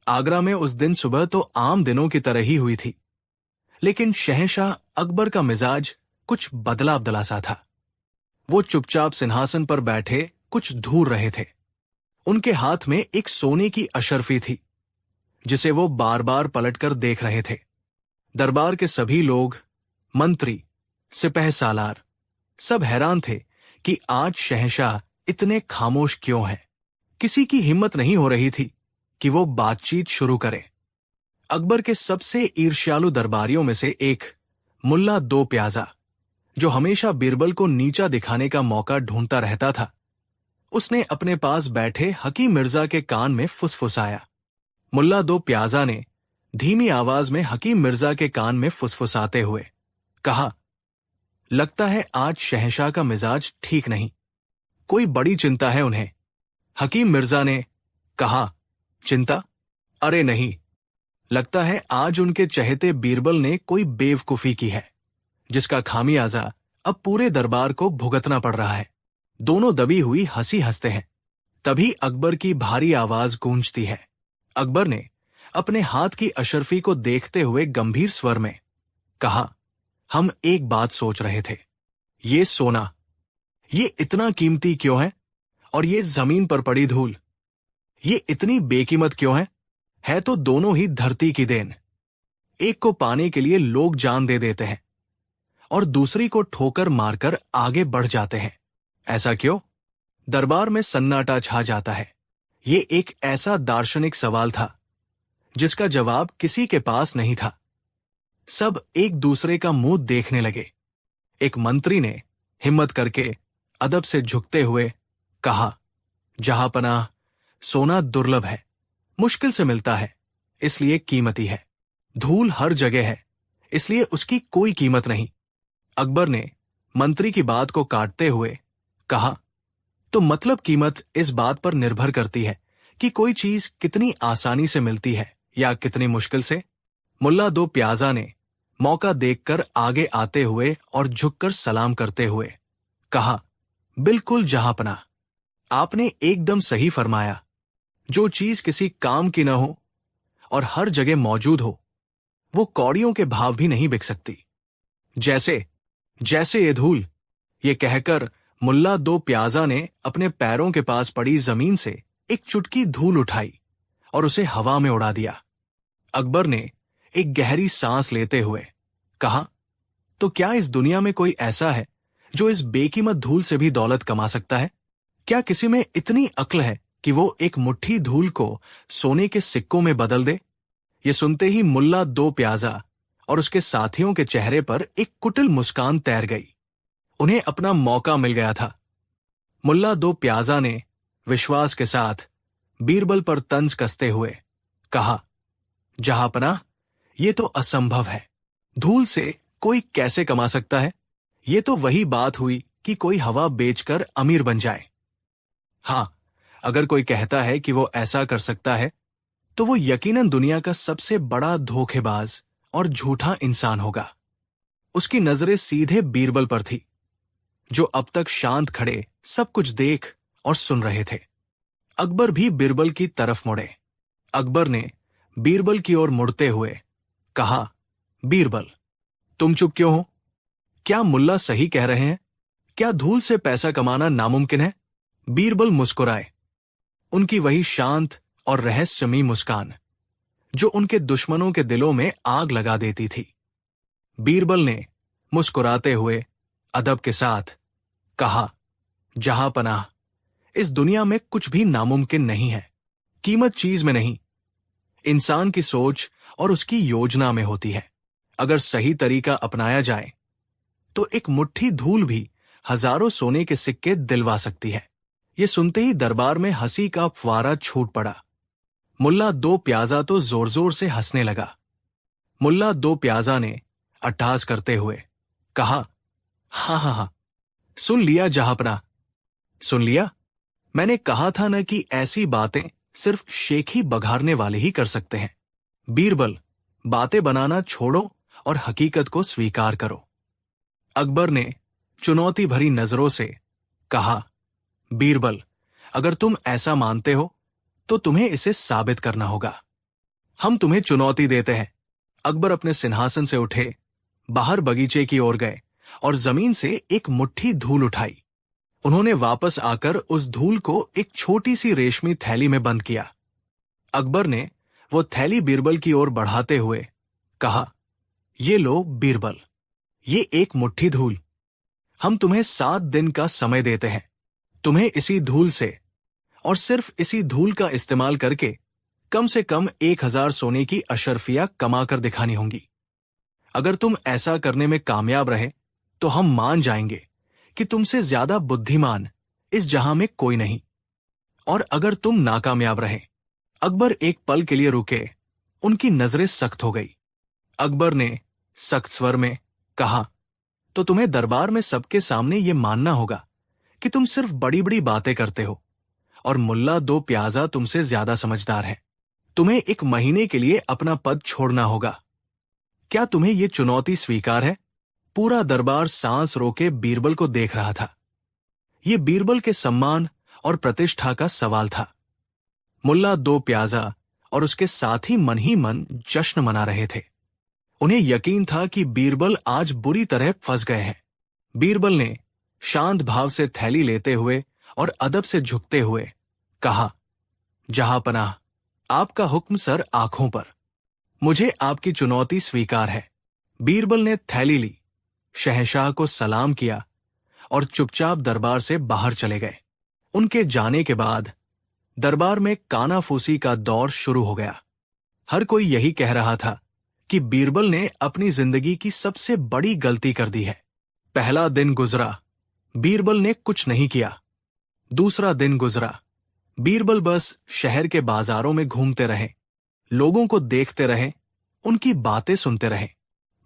आगरा में उस दिन सुबह तो आम दिनों की तरह ही हुई थी, लेकिन शहंशाह अकबर का मिजाज कुछ बदला बदला सा था। वो चुपचाप सिंहासन पर बैठे कुछ घूर रहे थे। उनके हाथ में एक सोने की अशर्फी थी, जिसे वो बार बार पलटकर देख रहे थे। दरबार के सभी लोग, मंत्री, सिपह सालार, सब हैरान थे कि आज शहंशाह इतने खामोश क्यों हैं। किसी की हिम्मत नहीं हो रही थी कि वो बातचीत शुरू करे। अकबर के सबसे ईर्ष्यालु दरबारियों में से एक, मुल्ला दो प्याजा, जो हमेशा बीरबल को नीचा दिखाने का मौका ढूंढता रहता था, उसने अपने पास बैठे हकीम मिर्जा के कान में फुसफुसाया। मुल्ला दो प्याजा ने धीमी आवाज में हकीम मिर्जा के कान में फुसफुसाते हुए कहा, लगता है आज शहंशाह का मिजाज ठीक नहीं, कोई बड़ी चिंता है उन्हें। हकीम मिर्जा ने कहा, चिंता? अरे नहीं, लगता है आज उनके चहेते बीरबल ने कोई बेवकूफी की है, जिसका खामियाजा अब पूरे दरबार को भुगतना पड़ रहा है। दोनों दबी हुई हंसी हंसते हैं। तभी अकबर की भारी आवाज गूंजती है। अकबर ने अपने हाथ की अशर्फी को देखते हुए गंभीर स्वर में कहा, हम एक बात सोच रहे थे, ये सोना, ये इतना कीमती क्यों है? और ये जमीन पर पड़ी धूल, ये इतनी बेकीमत क्यों है? है तो दोनों ही धरती की देन। एक को पाने के लिए लोग जान दे देते हैं और दूसरी को ठोकर मारकर आगे बढ़ जाते हैं। ऐसा क्यों? दरबार में सन्नाटा छा जाता है। ये एक ऐसा दार्शनिक सवाल था जिसका जवाब किसी के पास नहीं था। सब एक दूसरे का मुंह देखने लगे। एक मंत्री ने हिम्मत करके अदब से झुकते हुए कहा, जहांपनाह, सोना दुर्लभ है, मुश्किल से मिलता है, इसलिए कीमती है। धूल हर जगह है, इसलिए उसकी कोई कीमत नहीं। अकबर ने मंत्री की बात को काटते हुए कहा, तो मतलब कीमत इस बात पर निर्भर करती है कि कोई चीज कितनी आसानी से मिलती है या कितनी मुश्किल से। मुल्ला दो प्याजा ने मौका देखकर आगे आते हुए और झुककर सलाम करते हुए कहा, बिल्कुल जहांपनाह, आपने एकदम सही फरमाया। जो चीज किसी काम की न हो और हर जगह मौजूद हो, वो कौड़ियों के भाव भी नहीं बिक सकती। जैसे जैसे ये धूल। ये कहकर मुल्ला दो प्याजा ने अपने पैरों के पास पड़ी जमीन से एक चुटकी धूल उठाई और उसे हवा में उड़ा दिया। अकबर ने एक गहरी सांस लेते हुए कहा, तो क्या इस दुनिया में कोई ऐसा है जो इस बेकीमत धूल से भी दौलत कमा सकता है? क्या किसी में इतनी अक्ल है कि वो एक मुट्ठी धूल को सोने के सिक्कों में बदल दे? ये सुनते ही मुल्ला दो प्याजा और उसके साथियों के चेहरे पर एक कुटिल मुस्कान तैर गई। उन्हें अपना मौका मिल गया था। मुल्ला दो प्याजा ने विश्वास के साथ बीरबल पर तंज कसते हुए कहा, जहांपनाह, ये तो असंभव है। धूल से कोई कैसे कमा सकता है? ये तो वही बात हुई कि कोई हवा बेचकर अमीर बन जाए। हां, अगर कोई कहता है कि वो ऐसा कर सकता है, तो वो यकीनन दुनिया का सबसे बड़ा धोखेबाज और झूठा इंसान होगा। उसकी नजरें सीधे बीरबल पर थी, जो अब तक शांत खड़े सब कुछ देख और सुन रहे थे। अकबर भी बीरबल की तरफ मुड़े। अकबर ने बीरबल की ओर मुड़ते हुए कहा, बीरबल, तुम चुप क्यों हो? क्या मुल्ला सही कह रहे हैं? क्या धूल से पैसा कमाना नामुमकिन है? बीरबल मुस्कुराए। उनकी वही शांत और रहस्यमयी मुस्कान जो उनके दुश्मनों के दिलों में आग लगा देती थी। बीरबल ने मुस्कुराते हुए अदब के साथ कहा, जहांपनाह, इस दुनिया में कुछ भी नामुमकिन नहीं है। कीमत चीज में नहीं, इंसान की सोच और उसकी योजना में होती है। अगर सही तरीका अपनाया जाए तो एक मुट्ठी धूल भी हजारों सोने के सिक्के दिलवा सकती है। ये सुनते ही दरबार में हंसी का फव्वारा छूट पड़ा। मुल्ला दो प्याजा तो जोर जोर से हंसने लगा। मुल्ला दो प्याजा ने अट्टहास करते हुए कहा, हाँ हाँ हाँ, सुन लिया जहांपनाह, सुन लिया। मैंने कहा था न कि ऐसी बातें सिर्फ शेख ही बघारने वाले ही कर सकते हैं। बीरबल, बातें बनाना छोड़ो और हकीकत को स्वीकार करो। अकबर ने चुनौती भरी नजरों से कहा, बीरबल, अगर तुम ऐसा मानते हो तो तुम्हें इसे साबित करना होगा। हम तुम्हें चुनौती देते हैं। अकबर अपने सिंहासन से उठे, बाहर बगीचे की ओर गए और जमीन से एक मुट्ठी धूल उठाई। उन्होंने वापस आकर उस धूल को एक छोटी सी रेशमी थैली में बंद किया। अकबर ने वो थैली बीरबल की ओर बढ़ाते हुए कहा, ये लो बीरबल, ये एक मुट्ठी धूल। हम तुम्हें 7 दिन का समय देते हैं। तुम्हें इसी धूल से और सिर्फ इसी धूल का इस्तेमाल करके कम से कम 1000 सोने की अशर्फियां कमा कर दिखानी होंगी। अगर तुम ऐसा करने में कामयाब रहे तो हम मान जाएंगे कि तुमसे ज्यादा बुद्धिमान इस जहां में कोई नहीं। और अगर तुम नाकामयाब रहे। अकबर एक पल के लिए रुके, उनकी नजरें सख्त हो गई। अकबर ने सख्त स्वर में कहा, तो तुम्हें दरबार में सबके सामने यह मानना होगा कि तुम सिर्फ बड़ी बड़ी बातें करते हो और मुल्ला दो प्याजा तुमसे ज्यादा समझदार है। तुम्हें 1 महीने के लिए अपना पद छोड़ना होगा। क्या तुम्हें यह चुनौती स्वीकार है? पूरा दरबार सांस रोके बीरबल को देख रहा था। यह बीरबल के सम्मान और प्रतिष्ठा का सवाल था। मुल्ला दो प्याजा और उसके साथी मन ही मन जश्न मना रहे थे। उन्हें यकीन था कि बीरबल आज बुरी तरह फंस गए हैं। बीरबल ने शांत भाव से थैली लेते हुए और अदब से झुकते हुए कहा, जहांपनाह, आपका हुक्म सर आंखों पर। मुझे आपकी चुनौती स्वीकार है। बीरबल ने थैली ली, शहंशाह को सलाम किया और चुपचाप दरबार से बाहर चले गए। उनके जाने के बाद दरबार में कानाफूसी का दौर शुरू हो गया। हर कोई यही कह रहा था कि बीरबल ने अपनी जिंदगी की सबसे बड़ी गलती कर दी है। पहला दिन गुजरा, बीरबल ने कुछ नहीं किया। दूसरा दिन गुजरा, बीरबल बस शहर के बाजारों में घूमते रहे, लोगों को देखते रहे, उनकी बातें सुनते रहे।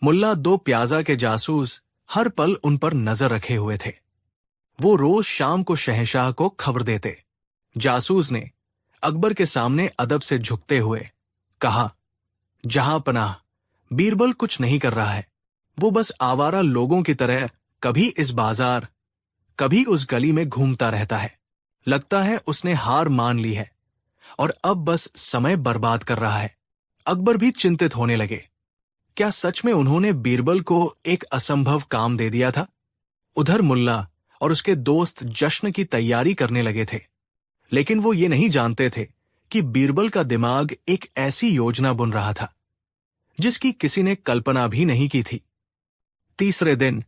मुल्ला दो प्याजा के जासूस हर पल उन पर नजर रखे हुए थे। वो रोज शाम को शहंशाह को खबर देते। जासूस ने अकबर के सामने अदब से झुकते हुए कहा, जहांपनाह, बीरबल कुछ नहीं कर रहा है। वो बस आवारा लोगों की तरह कभी इस बाजार, कभी उस गली में घूमता रहता है। लगता है उसने हार मान ली है और अब बस समय बर्बाद कर रहा है। अकबर भी चिंतित होने लगे। क्या सच में उन्होंने बीरबल को एक असंभव काम दे दिया था? उधर मुल्ला और उसके दोस्त जश्न की तैयारी करने लगे थे, लेकिन वो ये नहीं जानते थे कि बीरबल का दिमाग एक ऐसी योजना बुन रहा था जिसकी किसी ने कल्पना भी नहीं की थी। तीसरे दिन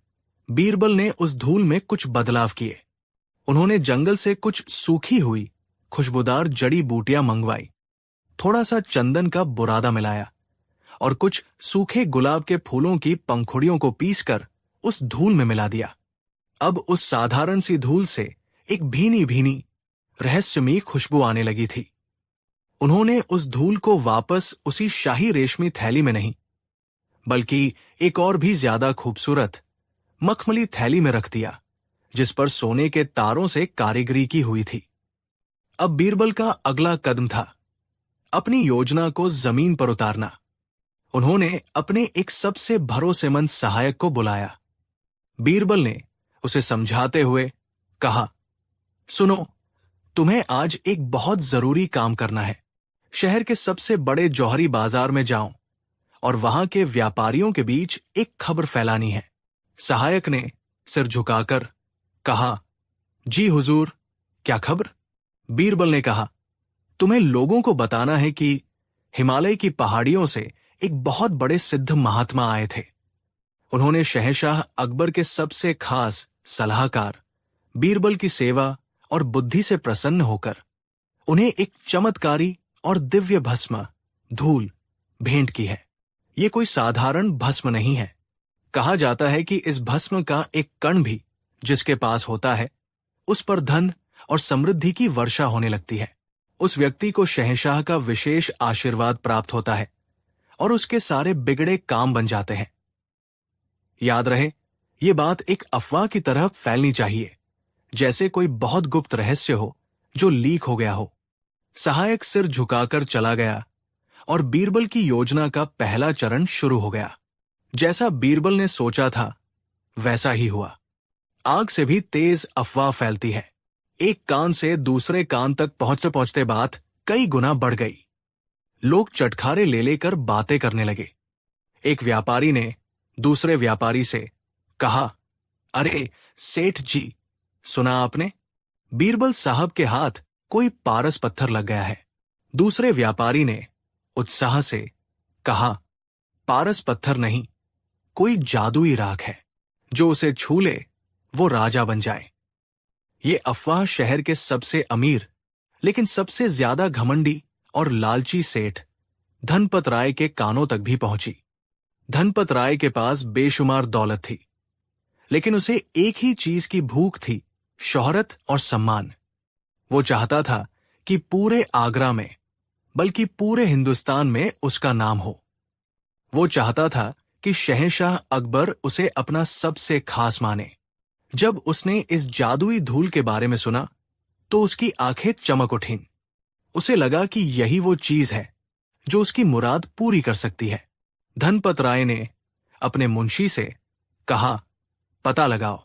बीरबल ने उस धूल में कुछ बदलाव किए। उन्होंने जंगल से कुछ सूखी हुई खुशबूदार जड़ी बूटियां मंगवाई, थोड़ा सा चंदन का बुरादा मिलाया और कुछ सूखे गुलाब के फूलों की पंखुड़ियों को पीसकर उस धूल में मिला दिया। अब उस साधारण सी धूल से एक भीनी भीनी रहस्यमयी खुशबू आने लगी थी। उन्होंने उस धूल को वापस उसी शाही रेशमी थैली में नहीं, बल्कि एक और भी ज्यादा खूबसूरत मखमली थैली में रख दिया, जिस पर सोने के तारों से कारीगरी की हुई थी। अब बीरबल का अगला कदम था अपनी योजना को जमीन पर उतारना। उन्होंने अपने एक सबसे भरोसेमंद सहायक को बुलाया। बीरबल ने उसे समझाते हुए कहा, सुनो, तुम्हें आज एक बहुत जरूरी काम करना है। शहर के सबसे बड़े जौहरी बाजार में जाओ और वहां के व्यापारियों के बीच एक खबर फैलानी है। सहायक ने सिर झुकाकर कहा, जी हुजूर, क्या खबर? बीरबल ने कहा, तुम्हें लोगों को बताना है कि हिमालय की पहाड़ियों से एक बहुत बड़े सिद्ध महात्मा आए थे। उन्होंने शहंशाह अकबर के सबसे खास सलाहकार बीरबल की सेवा और बुद्धि से प्रसन्न होकर उन्हें एक चमत्कारी और दिव्य भस्म धूल भेंट की है। ये कोई साधारण भस्म नहीं है। कहा जाता है कि इस भस्म का एक कण भी जिसके पास होता है, उस पर धन और समृद्धि की वर्षा होने लगती है। उस व्यक्ति को शहंशाह का विशेष आशीर्वाद प्राप्त होता है और उसके सारे बिगड़े काम बन जाते हैं। याद रहे, ये बात एक अफवाह की तरह फैलनी चाहिए, जैसे कोई बहुत गुप्त रहस्य हो जो लीक हो गया हो। सहायक सिर झुकाकर चला गया और बीरबल की योजना का पहला चरण शुरू हो गया। जैसा बीरबल ने सोचा था वैसा ही हुआ। आग से भी तेज अफवाह फैलती है। एक कान से दूसरे कान तक पहुंचते पहुंचते बात कई गुना बढ़ गई। लोग चटखारे ले लेकर बातें करने लगे। एक व्यापारी ने दूसरे व्यापारी से कहा, अरे सेठ जी, सुना आपने? बीरबल साहब के हाथ कोई पारस पत्थर लग गया है। दूसरे व्यापारी ने उत्साह से कहा, पारस पत्थर नहीं, कोई जादुई राख है, जो उसे छू ले वो राजा बन जाए। ये अफवाह शहर के सबसे अमीर लेकिन सबसे ज्यादा घमंडी और लालची सेठ धनपत राय के कानों तक भी पहुंची। धनपत राय के पास बेशुमार दौलत थी, लेकिन उसे एक ही चीज की भूख थी, शोहरत और सम्मान। वो चाहता था कि पूरे आगरा में, बल्कि पूरे हिंदुस्तान में उसका नाम हो। वो चाहता था कि शहंशाह अकबर उसे अपना सबसे खास माने। जब उसने इस जादुई धूल के बारे में सुना तो उसकी आंखें चमक उठीं। उसे लगा कि यही वो चीज है जो उसकी मुराद पूरी कर सकती है। धनपत राय ने अपने मुंशी से कहा, पता लगाओ,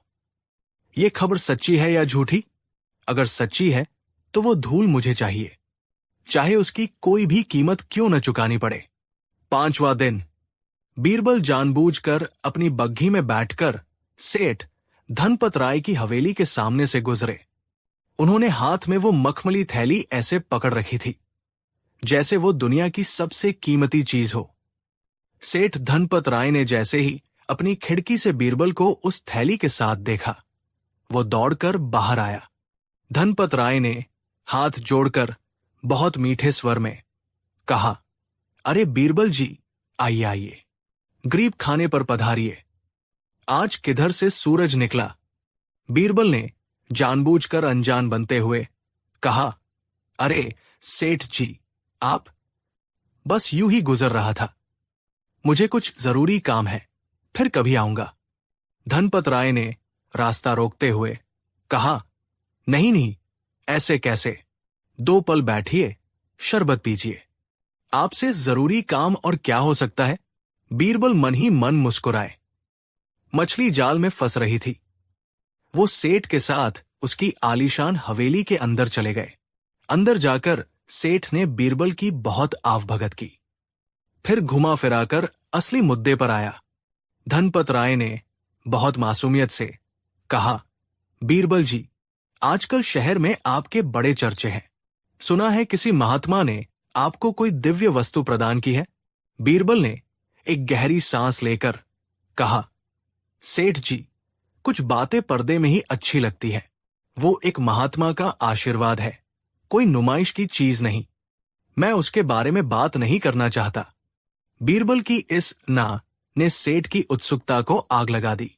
ये खबर सच्ची है या झूठी? अगर सच्ची है तो वो धूल मुझे चाहिए, चाहे उसकी कोई भी कीमत क्यों न चुकानी पड़े। 5वां दिन। बीरबल जानबूझकर अपनी बग्घी में बैठकर सेठ धनपत राय की हवेली के सामने से गुजरे। उन्होंने हाथ में वो मखमली थैली ऐसे पकड़ रखी थी जैसे वो दुनिया की सबसे कीमती चीज हो। सेठ धनपत राय ने जैसे ही अपनी खिड़की से बीरबल को उस थैली के साथ देखा, वो दौड़कर बाहर आया। धनपत राय ने हाथ जोड़कर बहुत मीठे स्वर में कहा, अरे बीरबल जी, आइए आइए, गरीब खाने पर पधारिए। आज किधर से सूरज निकला? बीरबल ने जानबूझकर अनजान बनते हुए कहा, अरे सेठ जी, आप? बस यूं ही गुजर रहा था, मुझे कुछ जरूरी काम है, फिर कभी आऊंगा। धनपत राय ने रास्ता रोकते हुए कहा, नहीं नहीं, ऐसे कैसे, 2 पल बैठिए, शरबत पीजिए। आपसे जरूरी काम और क्या हो सकता है? बीरबल मन ही मन मुस्कुराए। मछली जाल में फंस रही थी। वो सेठ के साथ उसकी आलीशान हवेली के अंदर चले गए। अंदर जाकर सेठ ने बीरबल की बहुत आवभगत की, फिर घुमा फिराकर असली मुद्दे पर आया। धनपत राय ने बहुत मासूमियत से कहा, बीरबल जी, आजकल शहर में आपके बड़े चर्चे हैं। सुना है किसी महात्मा ने आपको कोई दिव्य वस्तु प्रदान की है। बीरबल ने एक गहरी सांस लेकर कहा, सेठ जी, कुछ बातें पर्दे में ही अच्छी लगती है। वो एक महात्मा का आशीर्वाद है, कोई नुमाइश की चीज नहीं। मैं उसके बारे में बात नहीं करना चाहता। बीरबल की इस ना ने सेठ की उत्सुकता को आग लगा दी।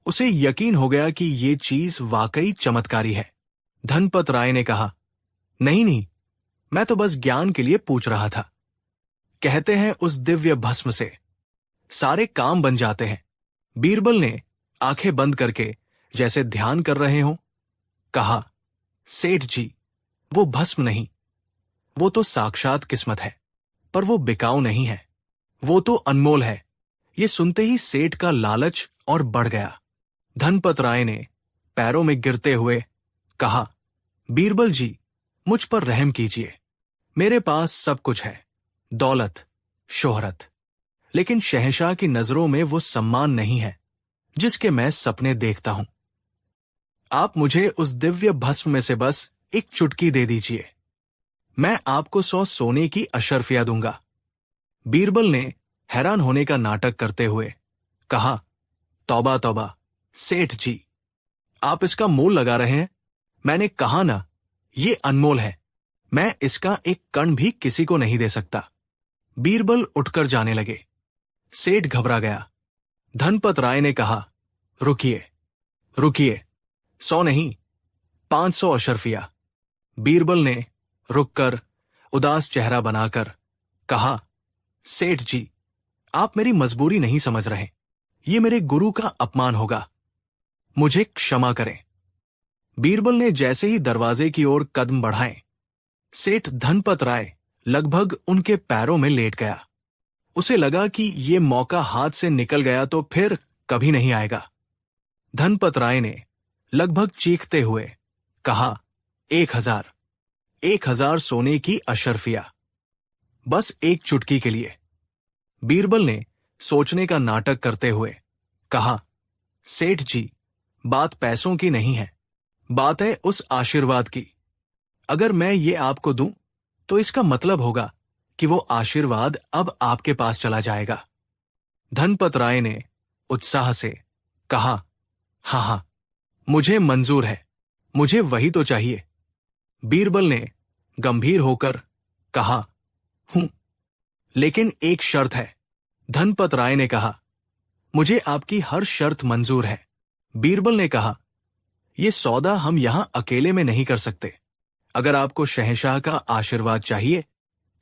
उसे यकीन हो गया कि ये चीज वाकई चमत्कारी है। धनपत राय ने कहा, नहीं नहीं, मैं तो बस ज्ञान के लिए पूछ रहा था। कहते हैं उस दिव्य भस्म से सारे काम बन जाते हैं। बीरबल ने आंखें बंद करके जैसे ध्यान कर रहे हों कहा, सेठ जी, वो भस्म नहीं, वो तो साक्षात किस्मत है, पर वो बिकाऊ नहीं है, वो तो अनमोल है। ये सुनते ही सेठ का लालच और बढ़ गया। धनपत राय ने पैरों में गिरते हुए कहा, बीरबल जी, मुझ पर रहम कीजिए। मेरे पास सब कुछ है, दौलत, शोहरत, लेकिन शहंशाह की नजरों में वो सम्मान नहीं है जिसके मैं सपने देखता हूं। आप मुझे उस दिव्य भस्म में से बस एक चुटकी दे दीजिए, मैं आपको 100 सोने की अशर्फिया दूंगा। बीरबल ने हैरान होने का नाटक करते हुए कहा, तौबा तौबा, सेठ जी, आप इसका मोल लगा रहे हैं। मैंने कहा ना, ये अनमोल है, मैं इसका एक कण भी किसी को नहीं दे सकता। बीरबल उठकर जाने लगे। सेठ घबरा गया। धनपत राय ने कहा, रुकिए रुकिए, 100 नहीं, 500 अशर्फिया। बीरबल ने रुककर उदास चेहरा बनाकर कहा, सेठ जी, आप मेरी मजबूरी नहीं समझ रहे, ये मेरे गुरु का अपमान होगा, मुझे क्षमा करें। बीरबल ने जैसे ही दरवाजे की ओर कदम बढ़ाए, सेठ धनपत राय लगभग उनके पैरों में लेट गया। उसे लगा कि ये मौका हाथ से निकल गया तो फिर कभी नहीं आएगा। धनपत राय ने लगभग चीखते हुए कहा, 1000 सोने की अशर्फिया। बस एक चुटकी के लिए। बीरबल ने सोचने का नाटक करते हुए कहा, सेठ जी, बात पैसों की नहीं है, बात है उस आशीर्वाद की। अगर मैं ये आपको दूं तो इसका मतलब होगा कि वो आशीर्वाद अब आपके पास चला जाएगा। धनपत राय ने उत्साह से कहा, हाँ हाँ, मुझे मंजूर है, मुझे वही तो चाहिए। बीरबल ने गंभीर होकर कहा, हूं, लेकिन एक शर्त है। धनपत राय ने कहा, मुझे आपकी हर शर्त मंजूर है। बीरबल ने कहा, यह सौदा हम यहां अकेले में नहीं कर सकते। अगर आपको शहंशाह का आशीर्वाद चाहिए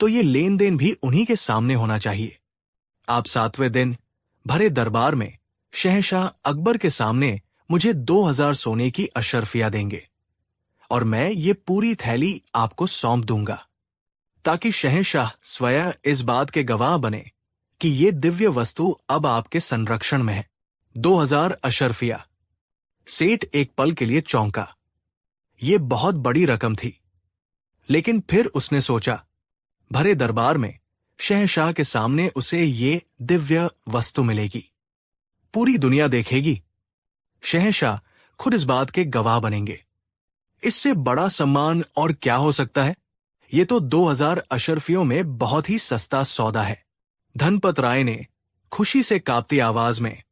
तो ये लेन देन भी उन्हीं के सामने होना चाहिए। आप 7वें दिन भरे दरबार में शहंशाह अकबर के सामने मुझे 2000 सोने की अशर्फिया देंगे और मैं ये पूरी थैली आपको सौंप दूंगा, ताकि शहंशाह स्वयं इस बात के गवाह बने कि ये दिव्य वस्तु अब आपके संरक्षण में है। 2000 अशर्फिया। सेठ एक पल के लिए चौंका। ये बहुत बड़ी रकम थी, लेकिन फिर उसने सोचा, भरे दरबार में शहंशाह के सामने उसे ये दिव्य वस्तु मिलेगी, पूरी दुनिया देखेगी, शहंशाह खुद इस बात के गवाह बनेंगे। इससे बड़ा सम्मान और क्या हो सकता है? ये तो 2000 अशर्फियों में बहुत ही सस्ता सौदा है। धनपत राय ने खुशी से कांपती आवाज में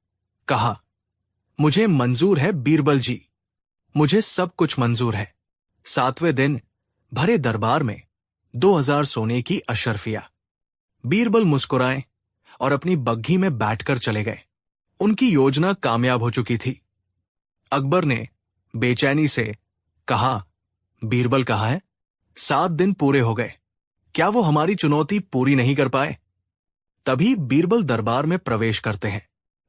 कहा, मुझे मंजूर है बीरबल जी, मुझे सब कुछ मंजूर है। 7वें दिन भरे दरबार में 2000 सोने की अशर्फिया। बीरबल मुस्कुराए और अपनी बग्घी में बैठकर चले गए। उनकी योजना कामयाब हो चुकी थी। अकबर ने बेचैनी से कहा, बीरबल कहाँ है? 7 दिन पूरे हो गए, क्या वो हमारी चुनौती पूरी नहीं कर पाए? तभी बीरबल दरबार में प्रवेश करते हैं।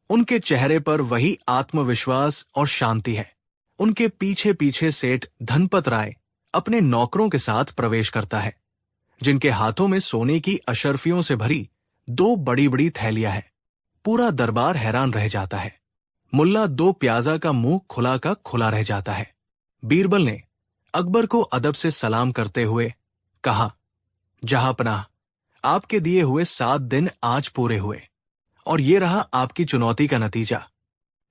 उनके चेहरे पर वही आत्मविश्वास और शांति है। उनके पीछे पीछे सेठ धनपत राय अपने नौकरों के साथ प्रवेश करता है, जिनके हाथों में सोने की अशर्फियों से भरी 2 बड़ी बड़ी थैलियां हैं। पूरा दरबार हैरान रह जाता है। मुल्ला 2 प्याजा का मुंह खुला का खुला रह जाता है। बीरबल ने अकबर को अदब से सलाम करते हुए कहा, जहांपनाह, आपके दिए हुए 7 दिन आज पूरे हुए और ये रहा आपकी चुनौती का नतीजा।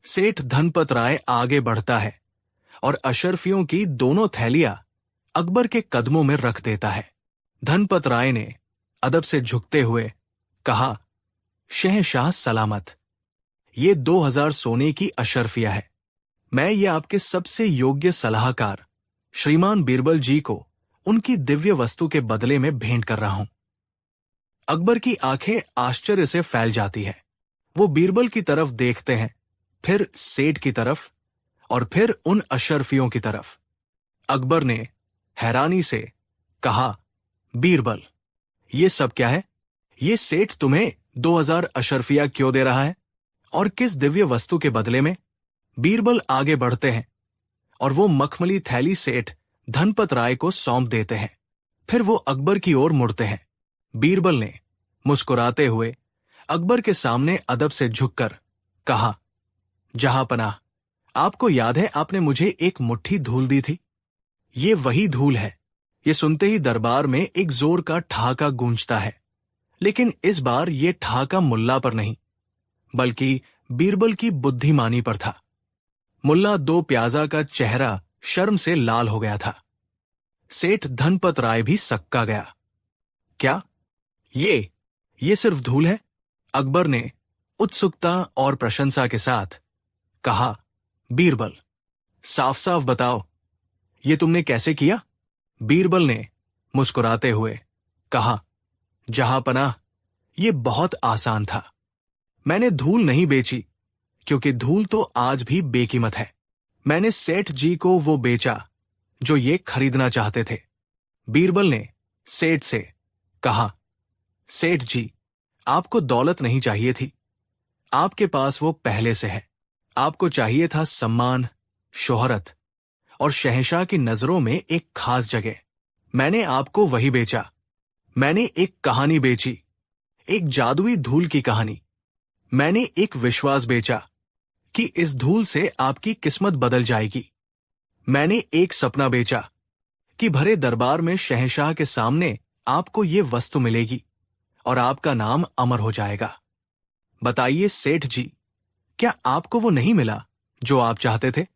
सेठ धनपत राय आगे बढ़ता है और अशर्फियों की दोनों थैलियां अकबर के कदमों में रख देता है। धनपत राय ने अदब से झुकते हुए कहा, शहंशाह सलामत। ये 2000 सोने की अशर्फिया है। मैं ये आपके सबसे योग्य सलाहकार श्रीमान बीरबल जी को उनकी दिव्य वस्तु के बदले में भेंट कर रहा हूं। अकबर की आंखें आश्चर्य से फैल जाती है। वो बीरबल की तरफ देखते हैं, फिर सेठ की तरफ और फिर उन अशर्फियों की तरफ। अकबर ने हैरानी से कहा, बीरबल, ये सब क्या है? ये सेठ तुम्हें 2000 अशर्फिया क्यों दे रहा है और किस दिव्य वस्तु के बदले में? बीरबल आगे बढ़ते हैं और वो मखमली थैली सेठ धनपत राय को सौंप देते हैं। फिर वो अकबर की ओर मुड़ते हैं। बीरबल ने मुस्कुराते हुए अकबर के सामने अदब से झुककर कहा, जहांपनाह, आपको याद है आपने मुझे एक मुट्ठी धूल दी थी? ये वही धूल है। ये सुनते ही दरबार में एक जोर का ठहाका गूंजता है, लेकिन इस बार ये ठहाका मुल्ला पर नहीं, बल्कि बीरबल की बुद्धिमानी पर था। मुल्ला 2 प्याजा का चेहरा शर्म से लाल हो गया था। सेठ धनपत राय भी सक्का गया। क्या ये सिर्फ धूल है? अकबर ने उत्सुकता और प्रशंसा के साथ कहा, बीरबल, साफ साफ बताओ, ये तुमने कैसे किया? बीरबल ने मुस्कुराते हुए कहा, जहांपनाह, ये बहुत आसान था। मैंने धूल नहीं बेची, क्योंकि धूल तो आज भी बेकीमत है। मैंने सेठ जी को वो बेचा जो ये खरीदना चाहते थे। बीरबल ने सेठ से कहा, सेठ जी, आपको दौलत नहीं चाहिए थी, आपके पास वो पहले से है। आपको चाहिए था सम्मान, शोहरत और शहंशाह की नजरों में एक खास जगह। मैंने आपको वही बेचा। मैंने एक कहानी बेची, एक जादुई धूल की कहानी। मैंने एक विश्वास बेचा कि इस धूल से आपकी किस्मत बदल जाएगी। मैंने एक सपना बेचा कि भरे दरबार में शहंशाह के सामने आपको ये वस्तु मिलेगी। और आपका नाम अमर हो जाएगा। बताइए सेठ जी, क्या आपको वो नहीं मिला जो आप चाहते थे?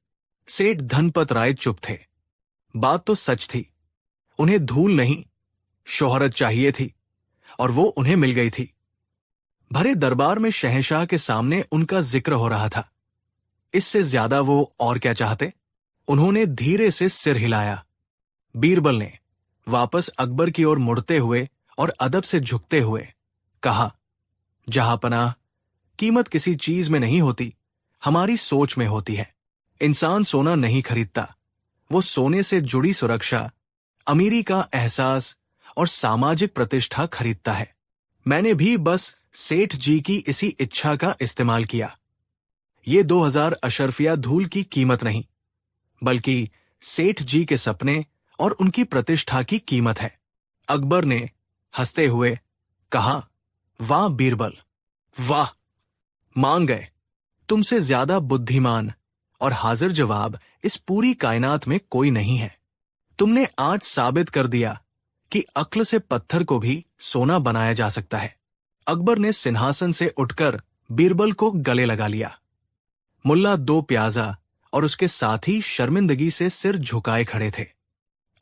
सेठ धनपत राय चुप थे। बात तो सच थी। उन्हें धूल नहीं, शोहरत चाहिए थी, और वो उन्हें मिल गई थी। भरे दरबार में शहंशाह के सामने उनका जिक्र हो रहा था। इससे ज्यादा वो और क्या चाहते? उन्होंने धीरे से सिर हिलाया। बीरबल ने वापस अकबर की ओर मुड़ते हुए और अदब से झुकते हुए कहा, जहांपनाह, कीमत किसी चीज में नहीं होती, हमारी सोच में होती है। इंसान सोना नहीं खरीदता, वो सोने से जुड़ी सुरक्षा, अमीरी का एहसास और सामाजिक प्रतिष्ठा खरीदता है। मैंने भी बस सेठ जी की इसी इच्छा का इस्तेमाल किया। ये 2000 अशरफिया धूल की कीमत नहीं, बल्कि सेठ जी के सपने और उनकी प्रतिष्ठा की कीमत है। अकबर ने हंसते हुए कहा, वाह बीरबल, वाह! मान गए। तुमसे ज्यादा बुद्धिमान और हाजिर जवाब इस पूरी कायनात में कोई नहीं है। तुमने आज साबित कर दिया कि अक्ल से पत्थर को भी सोना बनाया जा सकता है। अकबर ने सिंहासन से उठकर बीरबल को गले लगा लिया। मुल्ला दो प्याजा और उसके साथी शर्मिंदगी से सिर झुकाए खड़े थे।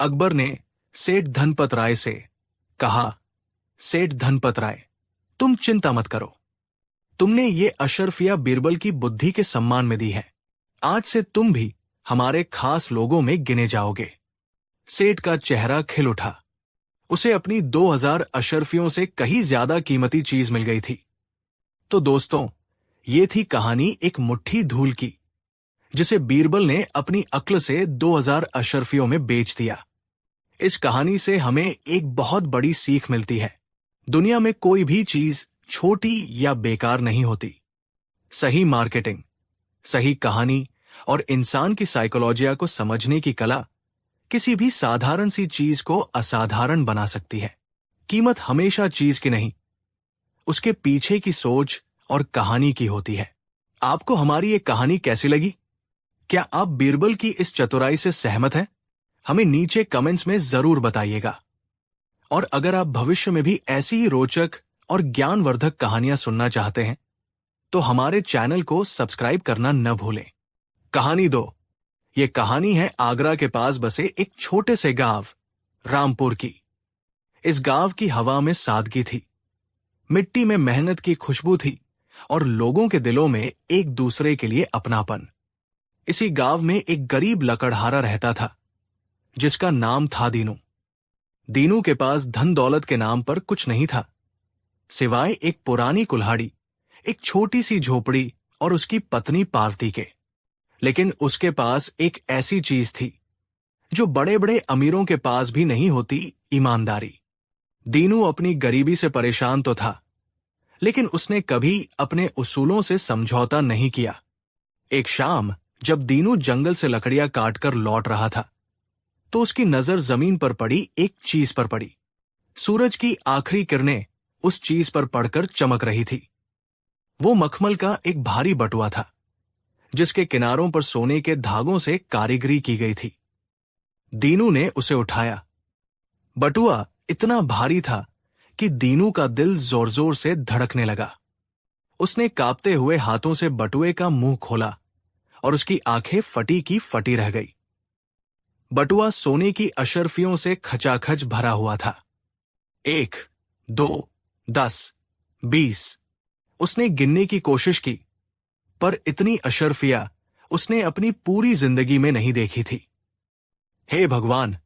अकबर ने सेठ धनपत राय से कहा, सेठ धनपत राय, तुम चिंता मत करो। तुमने ये अशरफिया बीरबल की बुद्धि के सम्मान में दी है। आज से तुम भी हमारे खास लोगों में गिने जाओगे। सेठ का चेहरा खिल उठा। उसे अपनी 2000 अशरफियों से कहीं ज्यादा कीमती चीज मिल गई थी। तो दोस्तों, ये थी कहानी एक मुट्ठी धूल की, जिसे बीरबल ने अपनी अक्ल से 2000 अशरफियों में बेच दिया। इस कहानी से हमें एक बहुत बड़ी सीख मिलती है। दुनिया में कोई भी चीज छोटी या बेकार नहीं होती। सही मार्केटिंग, सही कहानी और इंसान की साइकोलॉजिया को समझने की कला किसी भी साधारण सी चीज को असाधारण बना सकती है। कीमत हमेशा चीज की नहीं, उसके पीछे की सोच और कहानी की होती है। आपको हमारी ये कहानी कैसी लगी? क्या आप बीरबल की इस चतुराई से सहमत हैं? हमें नीचे कमेंट्स में जरूर बताइएगा। और अगर आप भविष्य में भी ऐसी ही रोचक और ज्ञानवर्धक कहानियां सुनना चाहते हैं, तो हमारे चैनल को सब्सक्राइब करना न भूलें। कहानी 2। ये कहानी है आगरा के पास बसे एक छोटे से गांव रामपुर की। इस गांव की हवा में सादगी थी, मिट्टी में मेहनत की खुशबू थी और लोगों के दिलों में एक दूसरे के लिए अपनापन। इसी गांव में एक गरीब लकड़हारा रहता था, जिसका नाम था दीनू। दीनू के पास धन दौलत के नाम पर कुछ नहीं था, सिवाय एक पुरानी कुल्हाड़ी, एक छोटी सी झोपड़ी और उसकी पत्नी पार्वती के। लेकिन उसके पास एक ऐसी चीज थी जो बड़े बड़े अमीरों के पास भी नहीं होती, ईमानदारी। दीनू अपनी गरीबी से परेशान तो था, लेकिन उसने कभी अपने उसूलों से समझौता नहीं किया। एक शाम जब दीनू जंगल से लकड़ियां काटकर लौट रहा था, तो उसकी नजर जमीन पर पड़ी एक चीज पर पड़ी। सूरज की आखिरी किरणें उस चीज पर पड़कर चमक रही थी। वो मखमल का एक भारी बटुआ था, जिसके किनारों पर सोने के धागों से कारीगरी की गई थी। दीनू ने उसे उठाया। बटुआ इतना भारी था कि दीनू का दिल जोर जोर से धड़कने लगा। उसने कांपते हुए हाथों से बटुए का मुंह खोला और उसकी आंखें फटी की फटी रह गई। बटुआ सोने की अशर्फियों से खचाखच भरा हुआ था। 1, 2, 10, 20। उसने गिनने की कोशिश की, पर इतनी अशर्फिया उसने अपनी पूरी जिंदगी में नहीं देखी थी। हे भगवान,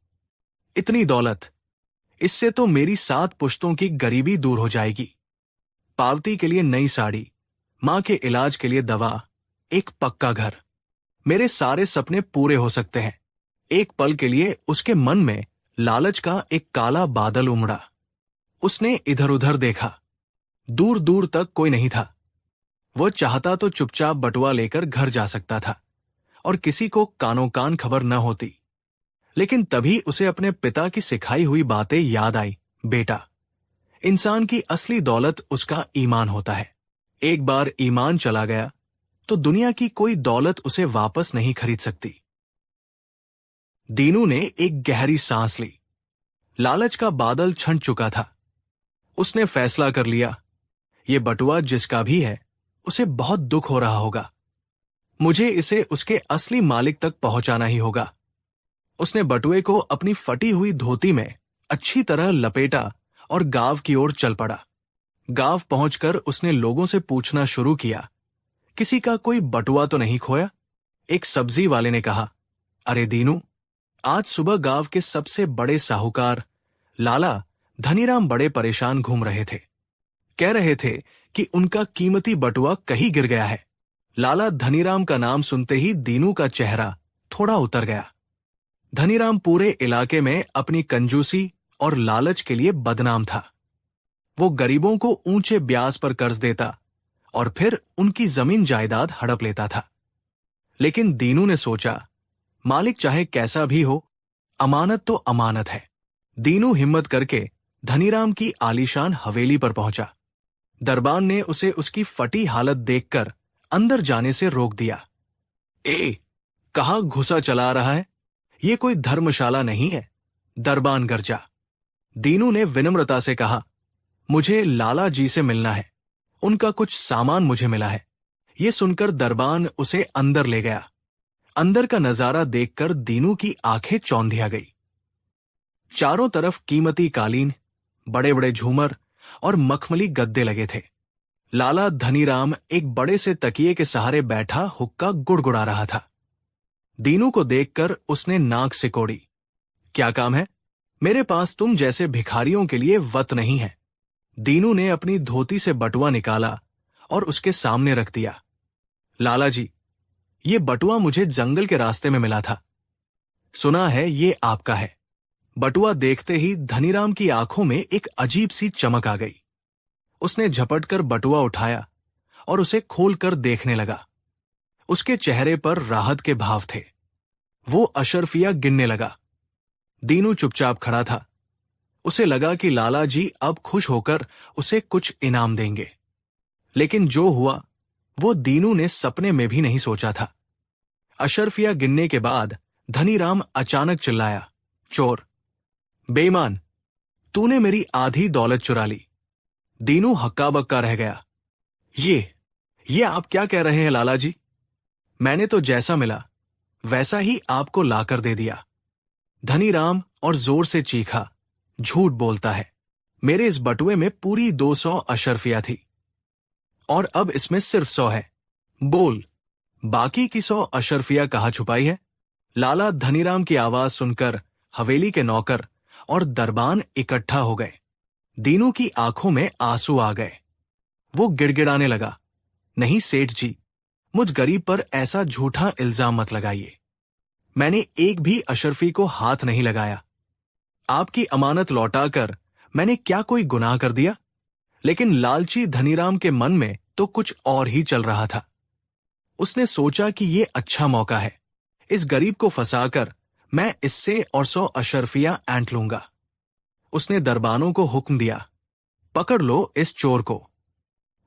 इतनी दौलत! इससे तो मेरी 7 पुश्तों की गरीबी दूर हो जाएगी। पार्वती के लिए नई साड़ी, मां के इलाज के लिए दवा, एक पक्का घर। मेरे सारे सपने पूरे हो सकते हैं। एक पल के लिए उसके मन में लालच का एक काला बादल उमड़ा। उसने इधर उधर देखा, दूर दूर तक कोई नहीं था। वह चाहता तो चुपचाप बटुआ लेकर घर जा सकता था और किसी को कानों कान खबर न होती। लेकिन तभी उसे अपने पिता की सिखाई हुई बातें याद आई। बेटा, इंसान की असली दौलत उसका ईमान होता है। एक बार ईमान चला गया तो दुनिया की कोई दौलत उसे वापस नहीं खरीद सकती। दीनू ने एक गहरी सांस ली। लालच का बादल छंट चुका था। उसने फैसला कर लिया, ये बटुआ जिसका भी है उसे बहुत दुख हो रहा होगा। मुझे इसे उसके असली मालिक तक पहुंचाना ही होगा। उसने बटुए को अपनी फटी हुई धोती में अच्छी तरह लपेटा और गांव की ओर चल पड़ा। गांव पहुंचकर उसने लोगों से पूछना शुरू किया, किसी का कोई बटुआ तो नहीं खोया? एक सब्जी वाले ने कहा, अरे दीनू, आज सुबह गांव के सबसे बड़े साहूकार लाला धनीराम बड़े परेशान घूम रहे थे। कह रहे थे कि उनका कीमती बटुआ कहीं गिर गया है। लाला धनीराम का नाम सुनते ही दीनू का चेहरा थोड़ा उतर गया। धनीराम पूरे इलाके में अपनी कंजूसी और लालच के लिए बदनाम था। वो गरीबों को ऊंचे ब्याज पर कर्ज देता और फिर उनकी जमीन जायदाद हड़प लेता था। लेकिन दीनू ने सोचा, मालिक चाहे कैसा भी हो, अमानत तो अमानत है। दीनू हिम्मत करके धनीराम की आलीशान हवेली पर पहुंचा। दरबान ने उसे उसकी फटी हालत देखकर अंदर जाने से रोक दिया। कहाँ घुसा चला रहा है? ये कोई धर्मशाला नहीं है, दरबान गरजा। दीनू ने विनम्रता से कहा, मुझे लाला जी से मिलना है, उनका कुछ सामान मुझे मिला है। ये सुनकर दरबान उसे अंदर ले गया। अंदर का नजारा देखकर दीनू की आंखें चौंधिया गई। चारों तरफ कीमती कालीन, बड़े बड़े झूमर और मखमली गद्दे लगे थे। लाला धनीराम एक बड़े से तकिए के सहारे बैठा हुक्का गुड़गुड़ा रहा था। दीनू को देखकर उसने नाक सिकोड़ी। क्या काम है? मेरे पास तुम जैसे भिखारियों के लिए वत नहीं है। दीनू ने अपनी धोती से बटुआ निकाला और उसके सामने रख दिया। लाला जी, ये बटुआ मुझे जंगल के रास्ते में मिला था। सुना है ये आपका है। बटुआ देखते ही धनीराम की आंखों में एक अजीब सी चमक आ गई। उसने झपटकर बटुआ उठाया और उसे खोलकर देखने लगा। उसके चेहरे पर राहत के भाव थे। वो अशर्फिया गिनने लगा। दीनू चुपचाप खड़ा था। उसे लगा कि लाला जी अब खुश होकर उसे कुछ इनाम देंगे। लेकिन जो हुआ वो दीनू ने सपने में भी नहीं सोचा था। अशर्फिया गिनने के बाद धनीराम अचानक चिल्लाया, चोर, बेईमान, तूने मेरी आधी दौलत चुरा ली। दीनू हक्का बक्का रह गया। ये आप क्या कह रहे हैं लाला जी? मैंने तो जैसा मिला वैसा ही आपको लाकर दे दिया। धनीराम और जोर से चीखा, झूठ बोलता है। मेरे इस बटुए में पूरी 200 अशर्फिया थी और अब इसमें सिर्फ 100 है। बोल, बाकी की 100 अशर्फिया कहाँ छुपाई है? लाला धनीराम की आवाज सुनकर हवेली के नौकर और दरबान इकट्ठा हो गए। दीनू की आंखों में आंसू आ गए। वो गिड़गिड़ाने लगा, नहीं सेठ जी, मुझ गरीब पर ऐसा झूठा इल्जाम मत लगाइए। मैंने एक भी अशर्फी को हाथ नहीं लगाया। आपकी अमानत लौटाकर मैंने क्या कोई गुनाह कर दिया? लेकिन लालची धनीराम के मन में तो कुछ और ही चल रहा था। उसने सोचा कि ये अच्छा मौका है। इस गरीब को फंसाकर मैं इससे और 100 अशर्फिया ऐंठ लूंगा। उसने दरबानों को हुक्म दिया, पकड़ लो इस चोर को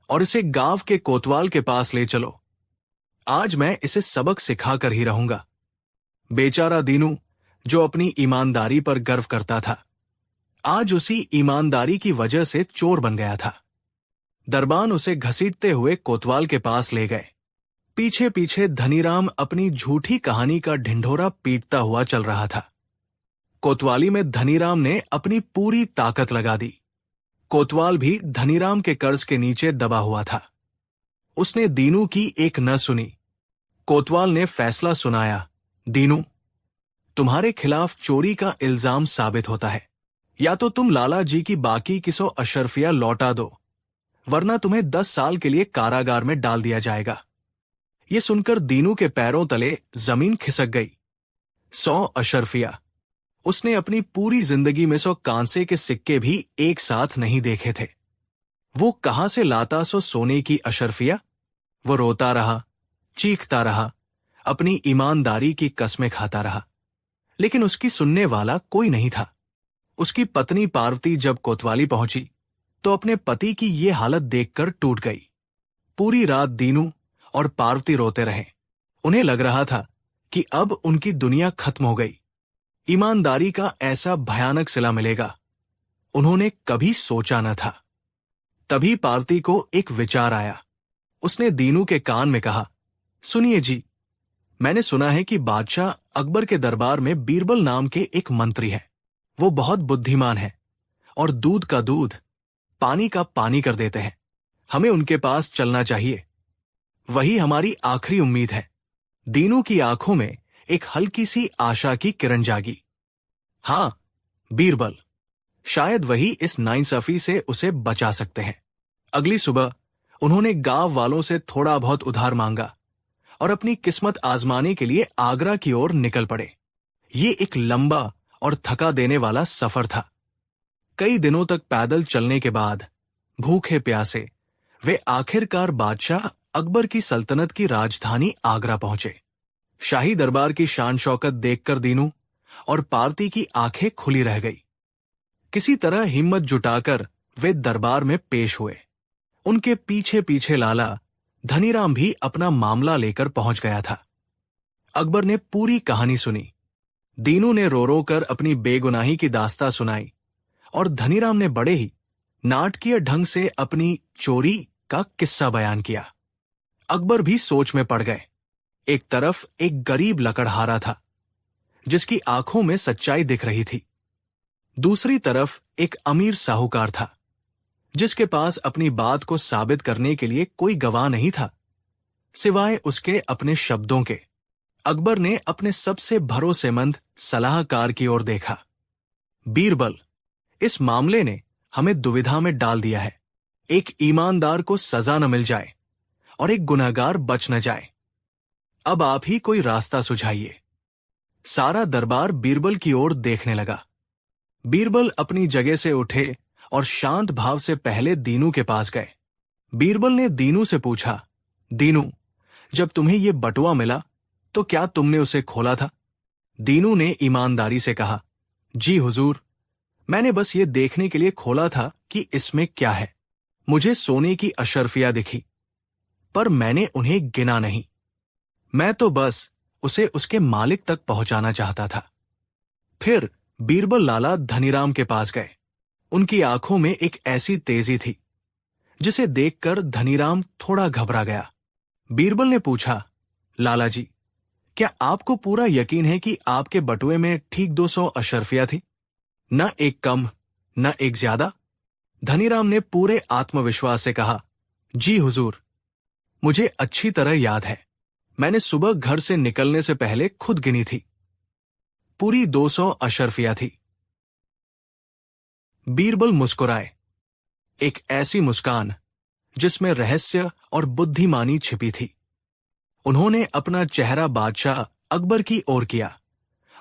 और इसे गांव के कोतवाल के पास ले चलो। आज मैं इसे सबक सिखाकर ही रहूंगा। बेचारा दीनू, जो अपनी ईमानदारी पर गर्व करता था, आज उसी ईमानदारी की वजह से चोर बन गया था। दरबान उसे घसीटते हुए कोतवाल के पास ले गए। पीछे पीछे धनीराम अपनी झूठी कहानी का ढिंढोरा पीटता हुआ चल रहा था। कोतवाली में धनीराम ने अपनी पूरी ताकत लगा दी। कोतवाल भी धनीराम के कर्ज के नीचे दबा हुआ था। उसने दीनू की एक न सुनी। कोतवाल ने फैसला सुनाया, दीनू, तुम्हारे खिलाफ चोरी का इल्जाम साबित होता है। या तो तुम लाला जी की बाकी की 100 अशर्फिया लौटा दो, वरना तुम्हें 10 साल के लिए कारागार में डाल दिया जाएगा। ये सुनकर दीनू के पैरों तले जमीन खिसक गई। 100 अशर्फिया। उसने अपनी पूरी जिंदगी में 100 कांसे के सिक्के भी एक साथ नहीं देखे थे। वो कहां से लाता 100 सोने की अशर्फिया? वो रोता रहा, चीखता रहा, अपनी ईमानदारी की कस्में खाता रहा, लेकिन उसकी सुनने वाला कोई नहीं था। उसकी पत्नी पार्वती जब कोतवाली पहुंची तो अपने पति की ये हालत देखकर टूट गई। पूरी रात दीनू और पार्वती रोते रहे। उन्हें लग रहा था कि अब उनकी दुनिया खत्म हो गई। ईमानदारी का ऐसा भयानक सिला मिलेगा, उन्होंने कभी सोचा न था। तभी पार्ती को एक विचार आया। उसने दीनू के कान में कहा, सुनिए जी, मैंने सुना है कि बादशाह अकबर के दरबार में बीरबल नाम के एक मंत्री हैं। वो बहुत बुद्धिमान है और दूध का दूध, पानी का पानी कर देते हैं। हमें उनके पास चलना चाहिए। वही हमारी आखिरी उम्मीद है। दीनू की आंखों में एक हल्की सी आशा की किरण जागी। हां, बीरबल, शायद वही इस नाइंसाफी से उसे बचा सकते हैं। अगली सुबह उन्होंने गांव वालों से थोड़ा बहुत उधार मांगा और अपनी किस्मत आजमाने के लिए आगरा की ओर निकल पड़े। ये एक लंबा और थका देने वाला सफर था। कई दिनों तक पैदल चलने के बाद भूखे प्यासे वे आखिरकार बादशाह अकबर की सल्तनत की राजधानी आगरा पहुंचे। शाही दरबार की शान शौकत देखकर दीनू और पार्ती की आंखें खुली रह गई। किसी तरह हिम्मत जुटाकर वे दरबार में पेश हुए। उनके पीछे पीछे लाला धनीराम भी अपना मामला लेकर पहुंच गया था। अकबर ने पूरी कहानी सुनी। दीनू ने रो रो कर अपनी बेगुनाही की दास्तां सुनाई और धनीराम ने बड़े ही नाटकीय ढंग से अपनी चोरी का किस्सा बयान किया। अकबर भी सोच में पड़ गए। एक तरफ एक गरीब लकड़हारा था जिसकी आंखों में सच्चाई दिख रही थी। दूसरी तरफ एक अमीर साहूकार था जिसके पास अपनी बात को साबित करने के लिए कोई गवाह नहीं था सिवाय उसके अपने शब्दों के। अकबर ने अपने सबसे भरोसेमंद सलाहकार की ओर देखा। बीरबल, इस मामले ने हमें दुविधा में डाल दिया है। एक ईमानदार को सजा न मिल जाए और एक गुनहगार बच न जाए। अब आप ही कोई रास्ता सुझाइए। सारा दरबार बीरबल की ओर देखने लगा। बीरबल अपनी जगह से उठे और शांत भाव से पहले दीनू के पास गए। बीरबल ने दीनू से पूछा, दीनू, जब तुम्हें यह बटुआ मिला तो क्या तुमने उसे खोला था? दीनू ने ईमानदारी से कहा, जी हुजूर, मैंने बस ये देखने के लिए खोला था कि इसमें क्या है। मुझे सोने की अशर्फियां दिखी, पर मैंने उन्हें गिना नहीं। मैं तो बस उसे उसके मालिक तक पहुंचाना चाहता था। फिर बीरबल लाला धनीराम के पास गए। उनकी आंखों में एक ऐसी तेजी थी जिसे देखकर धनीराम थोड़ा घबरा गया। बीरबल ने पूछा, लाला जी, क्या आपको पूरा यकीन है कि आपके बटुए में ठीक 200 अशर्फियां थी? न एक कम, न एक ज्यादा? धनीराम ने पूरे आत्मविश्वास से कहा, जी हुजूर, मुझे अच्छी तरह याद है। मैंने सुबह घर से निकलने से पहले खुद गिनी थी। पूरी 200 अशर्फियां थी। बीरबल मुस्कुराए, एक ऐसी मुस्कान जिसमें रहस्य और बुद्धिमानी छिपी थी। उन्होंने अपना चेहरा बादशाह अकबर की ओर किया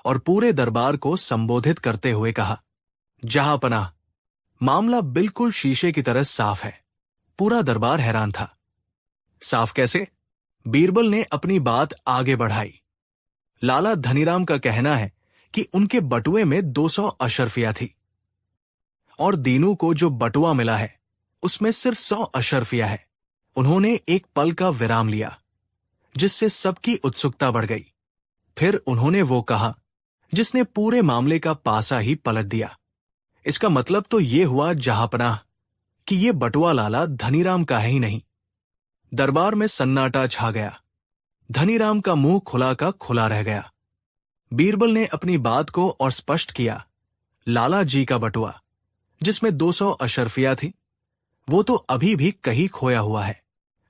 और पूरे दरबार को संबोधित करते हुए कहा, जहांपनाह, मामला बिल्कुल शीशे की तरह साफ है। पूरा दरबार हैरान था। साफ कैसे? बीरबल ने अपनी बात आगे बढ़ाई। लाला धनीराम का कहना है कि उनके बटुए में 200 अशर्फियां थी और दीनू को जो बटुआ मिला है उसमें सिर्फ 100 अशर्फियां है। उन्होंने एक पल का विराम लिया जिससे सबकी उत्सुकता बढ़ गई। फिर उन्होंने वो कहा जिसने पूरे मामले का पासा ही पलट दिया, इसका मतलब तो ये हुआ जहांपनाह कि ये बटुआ लाला धनीराम का है ही नहीं। दरबार में सन्नाटा छा गया। धनीराम का मुंह खुला का खुला रह गया। बीरबल ने अपनी बात को और स्पष्ट किया, लाला जी का बटुआ जिसमें 200 अशर्फियां थी वो तो अभी भी कहीं खोया हुआ है।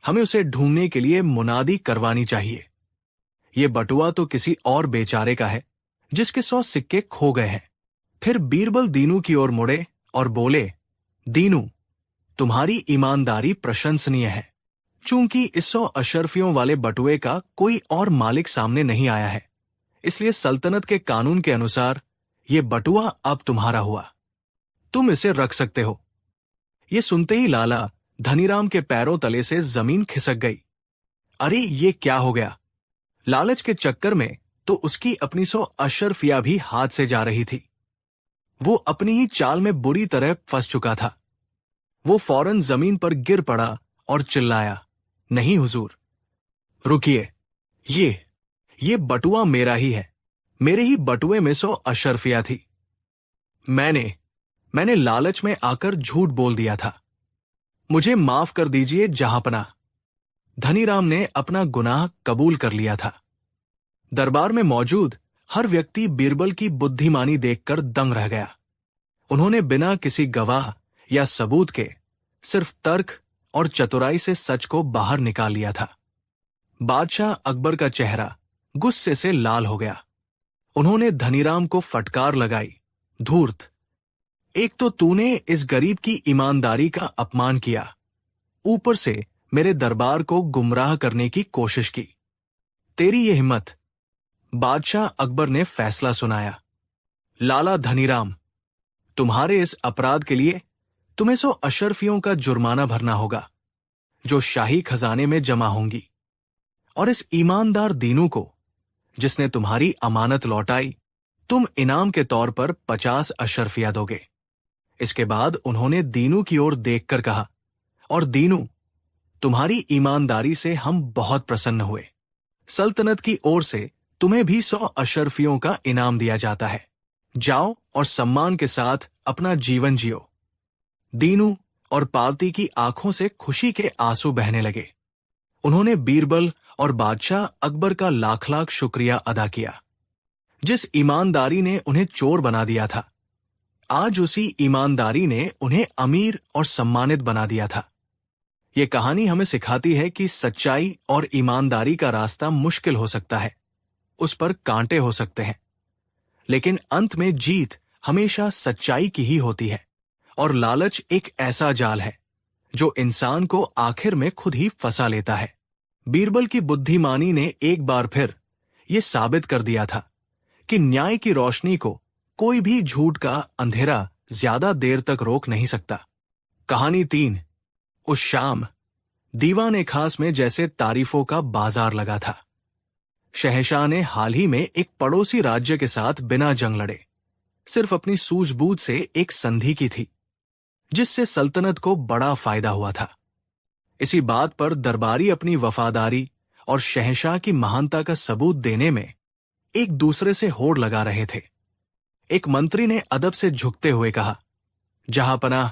हमें उसे ढूंढने के लिए मुनादी करवानी चाहिए। ये बटुआ तो किसी और बेचारे का है जिसके 100 सिक्के खो गए हैं। फिर बीरबल दीनू की ओर मुड़े और बोले, दीनू, तुम्हारी ईमानदारी प्रशंसनीय है। चूंकि इस 100 अशर्फियों वाले बटुए का कोई और मालिक सामने नहीं आया है, इसलिए सल्तनत के कानून के अनुसार यह बटुआ अब तुम्हारा हुआ। तुम इसे रख सकते हो। ये सुनते ही लाला धनीराम के पैरों तले से जमीन खिसक गई। अरे ये क्या हो गया? लालच के चक्कर में तो उसकी अपनी 100 अशर्फियां भी हाथ से जा रही थी। वो अपनी ही चाल में बुरी तरह फंस चुका था। वो फौरन जमीन पर गिर पड़ा और चिल्लाया, नहीं हुजूर, रुकिए, ये बटुआ मेरा ही है। मेरे ही बटुए में 100 अशर्फियां थी। मैंने लालच में आकर झूठ बोल दिया था। मुझे माफ कर दीजिए जहांपना। धनीराम ने अपना गुनाह कबूल कर लिया था। दरबार में मौजूद हर व्यक्ति बीरबल की बुद्धिमानी देखकर दंग रह गया। उन्होंने बिना किसी गवाह या सबूत के सिर्फ तर्क और चतुराई से सच को बाहर निकाल लिया था। बादशाह अकबर का चेहरा गुस्से से लाल हो गया। उन्होंने धनीराम को फटकार लगाई, धूर्त, एक तो तूने इस गरीब की ईमानदारी का अपमान किया, ऊपर से मेरे दरबार को गुमराह करने की कोशिश की। तेरी ये हिम्मत। बादशाह अकबर ने फैसला सुनाया, लाला धनीराम, तुम्हारे इस अपराध के लिए तुम्हें 100 अशर्फियों का जुर्माना भरना होगा, जो शाही खजाने में जमा होंगी। और इस ईमानदार दीनू को, जिसने तुम्हारी अमानत लौटाई, तुम इनाम के तौर पर 50 अशर्फिया दोगे। इसके बाद उन्होंने दीनू की ओर देखकर कहा, और दीनू, तुम्हारी ईमानदारी से हम बहुत प्रसन्न हुए। सल्तनत की ओर से तुम्हें भी 100 अशर्फियों का इनाम दिया जाता है। जाओ और सम्मान के साथ अपना जीवन जियो। दीनू और पालती की आंखों से खुशी के आंसू बहने लगे। उन्होंने बीरबल और बादशाह अकबर का लाख लाख शुक्रिया अदा किया। जिस ईमानदारी ने उन्हें चोर बना दिया था, आज उसी ईमानदारी ने उन्हें अमीर और सम्मानित बना दिया था। ये कहानी हमें सिखाती है कि सच्चाई और ईमानदारी का रास्ता मुश्किल हो सकता है, उस पर कांटे हो सकते हैं, लेकिन अंत में जीत हमेशा सच्चाई की ही होती है। और लालच एक ऐसा जाल है जो इंसान को आखिर में खुद ही फंसा लेता है। बीरबल की बुद्धिमानी ने एक बार फिर यह साबित कर दिया था कि न्याय की रोशनी को कोई भी झूठ का अंधेरा ज्यादा देर तक रोक नहीं सकता। कहानी 3। उस शाम दीवाने खास में जैसे तारीफों का बाजार लगा था। शहंशाह ने हाल ही में एक पड़ोसी राज्य के साथ बिना जंग लड़े सिर्फ अपनी सूझबूझ से एक संधि की थी, जिससे सल्तनत को बड़ा फायदा हुआ था। इसी बात पर दरबारी अपनी वफादारी और शहंशाह की महानता का सबूत देने में एक दूसरे से होड़ लगा रहे थे। एक मंत्री ने अदब से झुकते हुए कहा, जहांपनाह,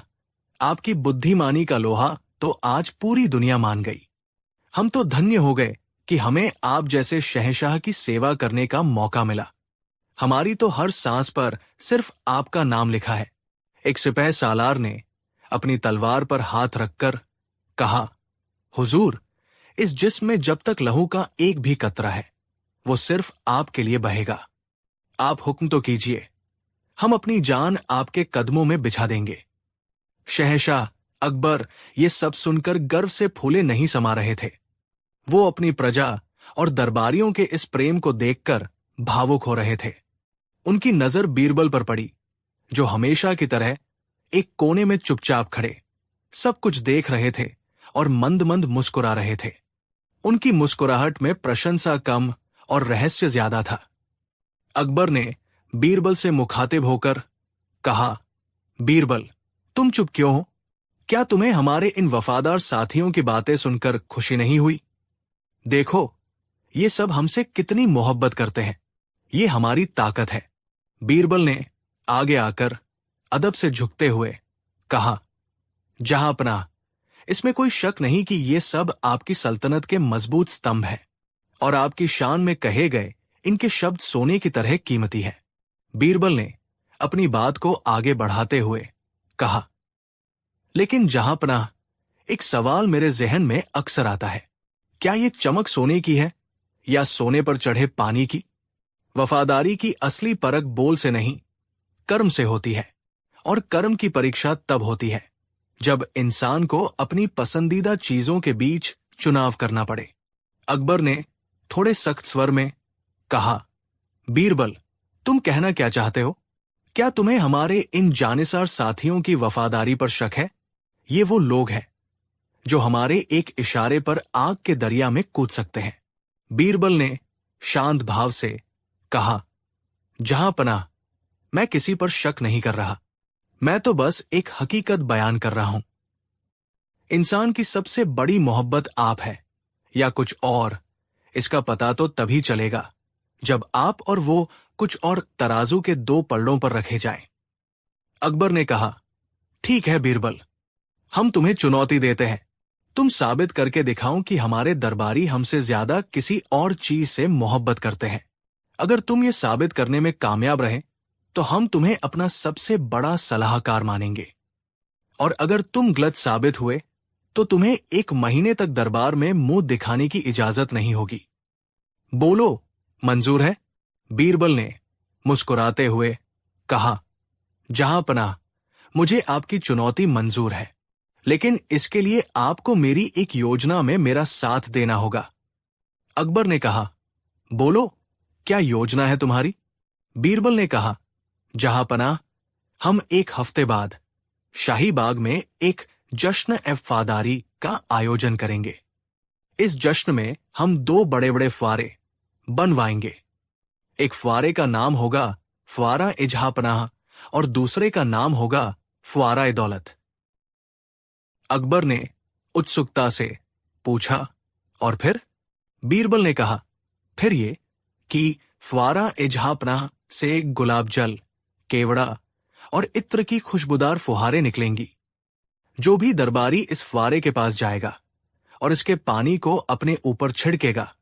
आपकी बुद्धिमानी का लोहा तो आज पूरी दुनिया मान गई। हम तो धन्य हो गए कि हमें आप जैसे शहंशाह की सेवा करने का मौका मिला। हमारी तो हर सांस पर सिर्फ आपका नाम लिखा है। एक सिपह सालार ने अपनी तलवार पर हाथ रखकर कहा, हुजूर, इस जिस्म में जब तक लहू का एक भी कतरा है, वो सिर्फ आपके लिए बहेगा। आप हुक्म तो कीजिए, हम अपनी जान आपके कदमों में बिछा देंगे। शहंशाह अकबर ये सब सुनकर गर्व से फूले नहीं समा रहे थे। वो अपनी प्रजा और दरबारियों के इस प्रेम को देखकर भावुक हो रहे थे। उनकी नजर बीरबल पर पड़ी, जो हमेशा की तरह एक कोने में चुपचाप खड़े सब कुछ देख रहे थे और मंद मंद मुस्कुरा रहे थे। उनकी मुस्कुराहट में प्रशंसा कम और रहस्य ज्यादा था। अकबर ने बीरबल से मुखातिब होकर कहा, बीरबल, तुम चुप क्यों हो? क्या तुम्हें हमारे इन वफादार साथियों की बातें सुनकर खुशी नहीं हुई? देखो, ये सब हमसे कितनी मोहब्बत करते हैं। ये हमारी ताकत है। बीरबल ने आगे आकर अदब से झुकते हुए कहा, जहांपनाह, इसमें कोई शक नहीं कि ये सब आपकी सल्तनत के मजबूत स्तंभ है और आपकी शान में कहे गए इनके शब्द सोने की तरह कीमती है। बीरबल ने अपनी बात को आगे बढ़ाते हुए कहा, लेकिन जहांपनाह, एक सवाल मेरे जहन में अक्सर आता है। क्या ये चमक सोने की है या सोने पर चढ़े पानी की? वफादारी की असली परख बोल से नहीं, कर्म से होती है, और कर्म की परीक्षा तब होती है जब इंसान को अपनी पसंदीदा चीजों के बीच चुनाव करना पड़े। अकबर ने थोड़े सख्त स्वर में कहा, बीरबल, तुम कहना क्या चाहते हो? क्या तुम्हें हमारे इन जानिसार साथियों की वफादारी पर शक है? ये वो लोग हैं जो हमारे एक इशारे पर आग के दरिया में कूद सकते हैं। बीरबल ने शांत भाव से कहा, जहांपनाह, मैं किसी पर शक नहीं कर रहा। मैं तो बस एक हकीकत बयान कर रहा हूं। इंसान की सबसे बड़ी मोहब्बत आप है या कुछ और, इसका पता तो तभी चलेगा जब आप और वो कुछ और तराजू के 2 पलड़ों पर रखे जाएं। अकबर ने कहा, ठीक है बीरबल, हम तुम्हें चुनौती देते हैं। तुम साबित करके दिखाओ कि हमारे दरबारी हमसे ज्यादा किसी और चीज से मोहब्बत करते हैं। अगर तुम ये साबित करने में कामयाब रहे तो हम तुम्हें अपना सबसे बड़ा सलाहकार मानेंगे, और अगर तुम गलत साबित हुए तो तुम्हें 1 महीने तक दरबार में मुंह दिखाने की इजाजत नहीं होगी। बोलो, मंजूर है? बीरबल ने मुस्कुराते हुए कहा, जहां पनाह, मुझे आपकी चुनौती मंजूर है, लेकिन इसके लिए आपको मेरी एक योजना में मेरा साथ देना होगा। अकबर ने कहा, बोलो, क्या योजना है तुम्हारी? बीरबल ने कहा, जहां पनाह, हम 1 हफ्ते बाद शाही बाग में एक जश्न वफादारी का आयोजन करेंगे। इस जश्न में हम 2 बड़े बड़े फुआरे बनवाएंगे। एक फुआरे का नाम होगा फुआरा ए जहां पनाह और दूसरे का नाम होगा फुआरा ए दौलत। अकबर ने उत्सुकता से पूछा, और फिर? बीरबल ने कहा, फिर ये कि फुआरा ए जहां पनाह से गुलाब जल, केवड़ा और इत्र की खुशबूदार फुहारें निकलेंगी। जो भी दरबारी इस फुआरे के पास जाएगा और इसके पानी को अपने ऊपर छिड़केगा,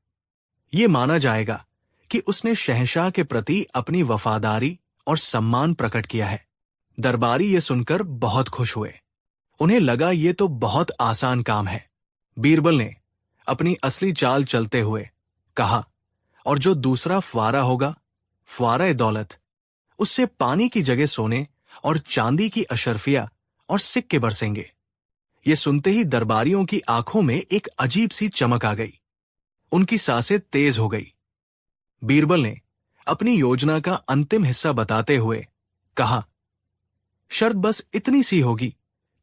ये माना जाएगा कि उसने शहंशाह के प्रति अपनी वफादारी और सम्मान प्रकट किया है। दरबारी ये सुनकर बहुत खुश हुए। उन्हें लगा ये तो बहुत आसान काम है। बीरबल ने अपनी असली चाल चलते हुए कहा, और जो दूसरा फुआरा होगा, फुआरा ए दौलत, उससे पानी की जगह सोने और चांदी की अशर्फिया और सिक्के बरसेंगे। ये सुनते ही दरबारियों की आंखों में एक अजीब सी चमक आ गई। उनकी सांसें तेज हो गई। बीरबल ने अपनी योजना का अंतिम हिस्सा बताते हुए कहा, शर्त बस इतनी सी होगी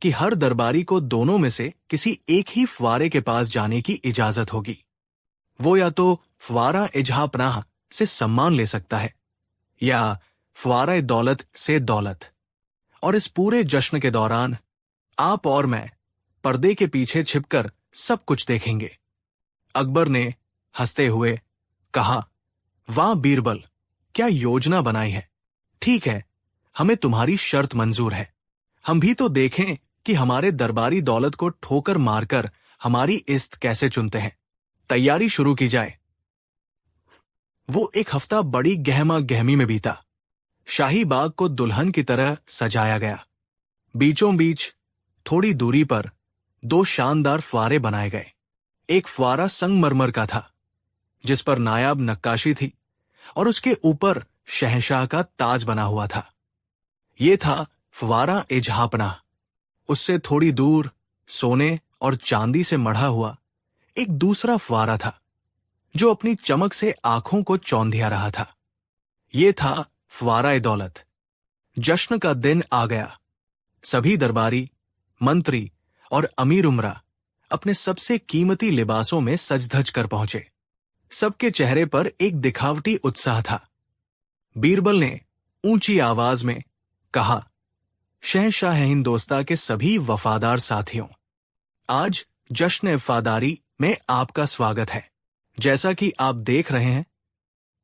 कि हर दरबारी को दोनों में से किसी एक ही फुआरे के पास जाने की इजाजत होगी। वो या तो फुआरा ए जहां पनाह से सम्मान ले सकता है या फुआरा ए दौलत से दौलत। और इस पूरे जश्न के दौरान आप और मैं पर्दे के पीछे छिपकर सब कुछ देखेंगे। अकबर ने हंसते हुए कहा, वाह बीरबल, क्या योजना बनाई है। ठीक है, हमें तुम्हारी शर्त मंजूर है। हम भी तो देखें कि हमारे दरबारी दौलत को ठोकर मारकर हमारी इज्जत कैसे चुनते हैं। तैयारी शुरू की जाए। वो 1 हफ्ता बड़ी गहमा गहमी में बीता। शाही बाग को दुल्हन की तरह सजाया गया। बीचों बीच थोड़ी दूरी पर 2 शानदार फुआरे बनाए गए। एक फुआरा संगमरमर का था, जिस पर नायाब नक्काशी थी, और उसके ऊपर शहंशाह का ताज बना हुआ था। ये था फुआरा ए जहां पनाह। उससे थोड़ी दूर सोने और चांदी से मढ़ा हुआ एक दूसरा फुआरा था, जो अपनी चमक से आंखों को चौंधिया रहा था। ये था फुआरा ए दौलत। जश्न का दिन आ गया। सभी दरबारी, मंत्री और अमीर उमरा अपने सबसे कीमती लिबासों में सज-धज कर पहुंचे। सबके चेहरे पर एक दिखावटी उत्साह था। बीरबल ने ऊंची आवाज में कहा, शहंशाह हिंदोस्तां के सभी वफादार साथियों, आज जश्न वफादारी में आपका स्वागत है। जैसा कि आप देख रहे हैं,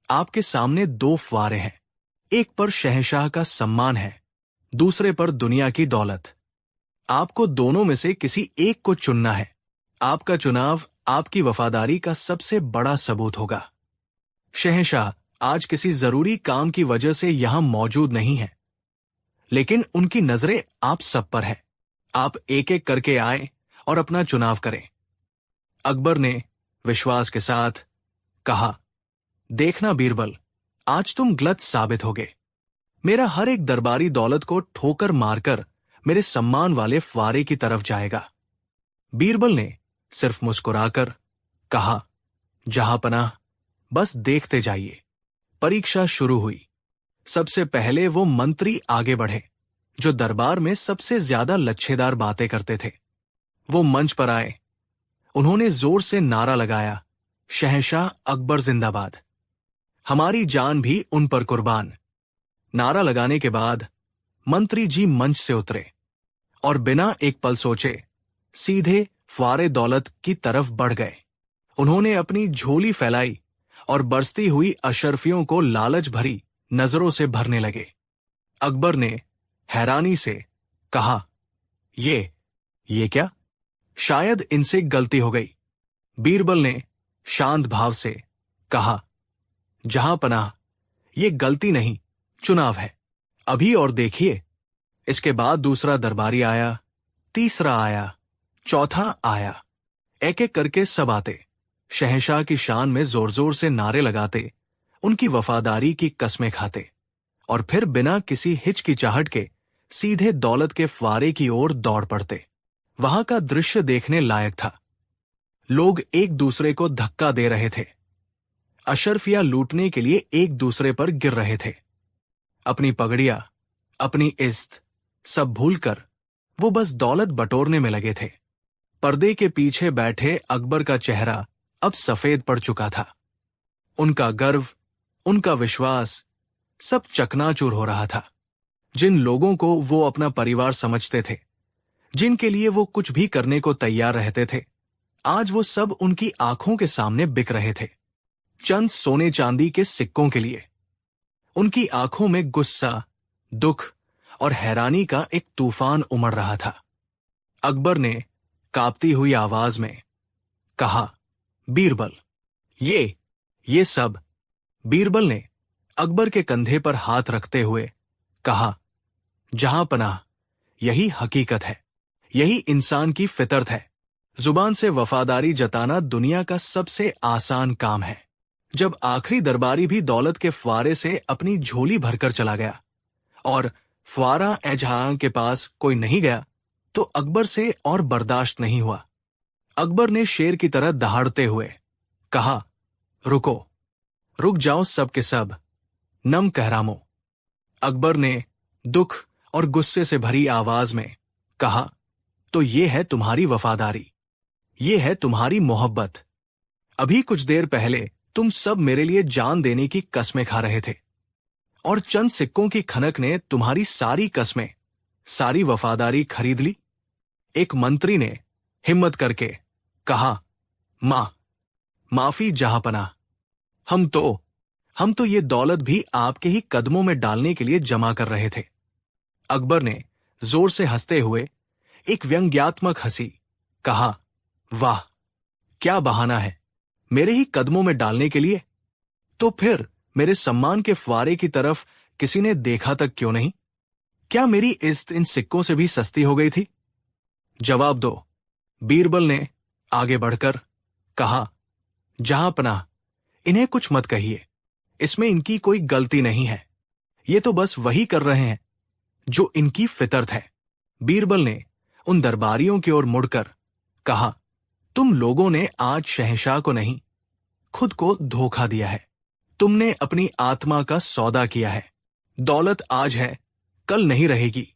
आपके सामने 2 फुआरे हैं। एक पर शहंशाह का सम्मान है, दूसरे पर दुनिया की दौलत। आपको दोनों में से किसी एक को चुनना है। आपका चुनाव आपकी वफादारी का सबसे बड़ा सबूत होगा। शहंशाह आज किसी जरूरी काम की वजह से यहां मौजूद नहीं है, लेकिन उनकी नजरें आप सब पर है। आप एक एक करके आए और अपना चुनाव करें। अकबर ने विश्वास के साथ कहा, देखना बीरबल, आज तुम गलत साबित होगे। मेरा हर एक दरबारी दौलत को ठोकर मारकर मेरे सम्मान वाले फुआरे की तरफ जाएगा। बीरबल ने सिर्फ मुस्कुराकर कहा, जहां पनाह, बस देखते जाइए। परीक्षा शुरू हुई। सबसे पहले वो मंत्री आगे बढ़े, जो दरबार में सबसे ज्यादा लच्छेदार बातें करते थे। वो मंच पर आए। उन्होंने जोर से नारा लगाया, शहंशाह अकबर जिंदाबाद। हमारी जान भी उन पर कुर्बान। नारा लगाने के बाद मंत्री जी मंच से उतरे और बिना एक पल सोचे सीधे फुआरे दौलत की तरफ बढ़ गए। उन्होंने अपनी झोली फैलाई और बरसती हुई अशर्फियों को लालच भरी नजरों से भरने लगे। अकबर ने हैरानी से कहा, ये क्या? शायद इनसे गलती हो गई। बीरबल ने शांत भाव से कहा, जहां पनाह, ये गलती नहीं, चुनाव है। अभी और देखिए। इसके बाद दूसरा दरबारी आया, तीसरा आया, चौथा आया। एक एक करके सब आते, शहंशाह की शान में जोर जोर से नारे लगाते, उनकी वफादारी की कस्में खाते, और फिर बिना किसी हिचकिचाहट के सीधे दौलत के फुवारे की ओर दौड़ पड़ते। वहां का दृश्य देखने लायक था। लोग एक दूसरे को धक्का दे रहे थे, अशर्फिया लूटने के लिए एक दूसरे पर गिर रहे थे। अपनी पगड़ियां, अपनी इज्जत सब भूलकर वो बस दौलत बटोरने में लगे थे। पर्दे के पीछे बैठे अकबर का चेहरा अब सफेद पड़ चुका था। उनका गर्व, उनका विश्वास सब चकनाचूर हो रहा था। जिन लोगों को वो अपना परिवार समझते थे, जिनके लिए वो कुछ भी करने को तैयार रहते थे, आज वो सब उनकी आंखों के सामने बिक रहे थे, चंद सोने चांदी के सिक्कों के लिए। उनकी आंखों में गुस्सा, दुख और हैरानी का एक तूफान उमड़ रहा था। अकबर ने कांपती हुई आवाज में कहा, बीरबल, ये सब। बीरबल ने अकबर के कंधे पर हाथ रखते हुए कहा, जहां पनाह, यही हकीकत है, यही इंसान की फितरत है। जुबान से वफादारी जताना दुनिया का सबसे आसान काम है। जब आखिरी दरबारी भी दौलत के फुवारे से अपनी झोली भरकर चला गया और फुवारा एजहां के पास कोई नहीं गया, तो अकबर से और बर्दाश्त नहीं हुआ। अकबर ने शेर की तरह दहाड़ते हुए कहा, रुको, रुक जाओ सब के सब, नम कहरामो। अकबर ने दुख और गुस्से से भरी आवाज में कहा, तो ये है तुम्हारी वफादारी, ये है तुम्हारी मोहब्बत। अभी कुछ देर पहले तुम सब मेरे लिए जान देने की कस्में खा रहे थे, और चंद सिक्कों की खनक ने तुम्हारी सारी कस्में, सारी वफादारी खरीद ली। एक मंत्री ने हिम्मत करके कहा, माफी जहांपनाह, हम तो ये दौलत भी आपके ही कदमों में डालने के लिए जमा कर रहे थे। अकबर ने जोर से हंसते हुए एक व्यंग्यात्मक हंसी कहा, वाह, क्या बहाना है, मेरे ही कदमों में डालने के लिए। तो फिर मेरे सम्मान के फुवारे की तरफ किसी ने देखा तक क्यों नहीं? क्या मेरी इज्जत इन सिक्कों से भी सस्ती हो गई थी? जवाब दो। बीरबल ने आगे बढ़कर कहा, जहांपनाह, इन्हें कुछ मत कहिए, इसमें इनकी कोई गलती नहीं है। ये तो बस वही कर रहे हैं जो इनकी फितरत है। बीरबल ने उन दरबारियों की ओर मुड़कर कहा, तुम लोगों ने आज शहंशाह को नहीं, खुद को धोखा दिया है। तुमने अपनी आत्मा का सौदा किया है। दौलत आज है, कल नहीं रहेगी,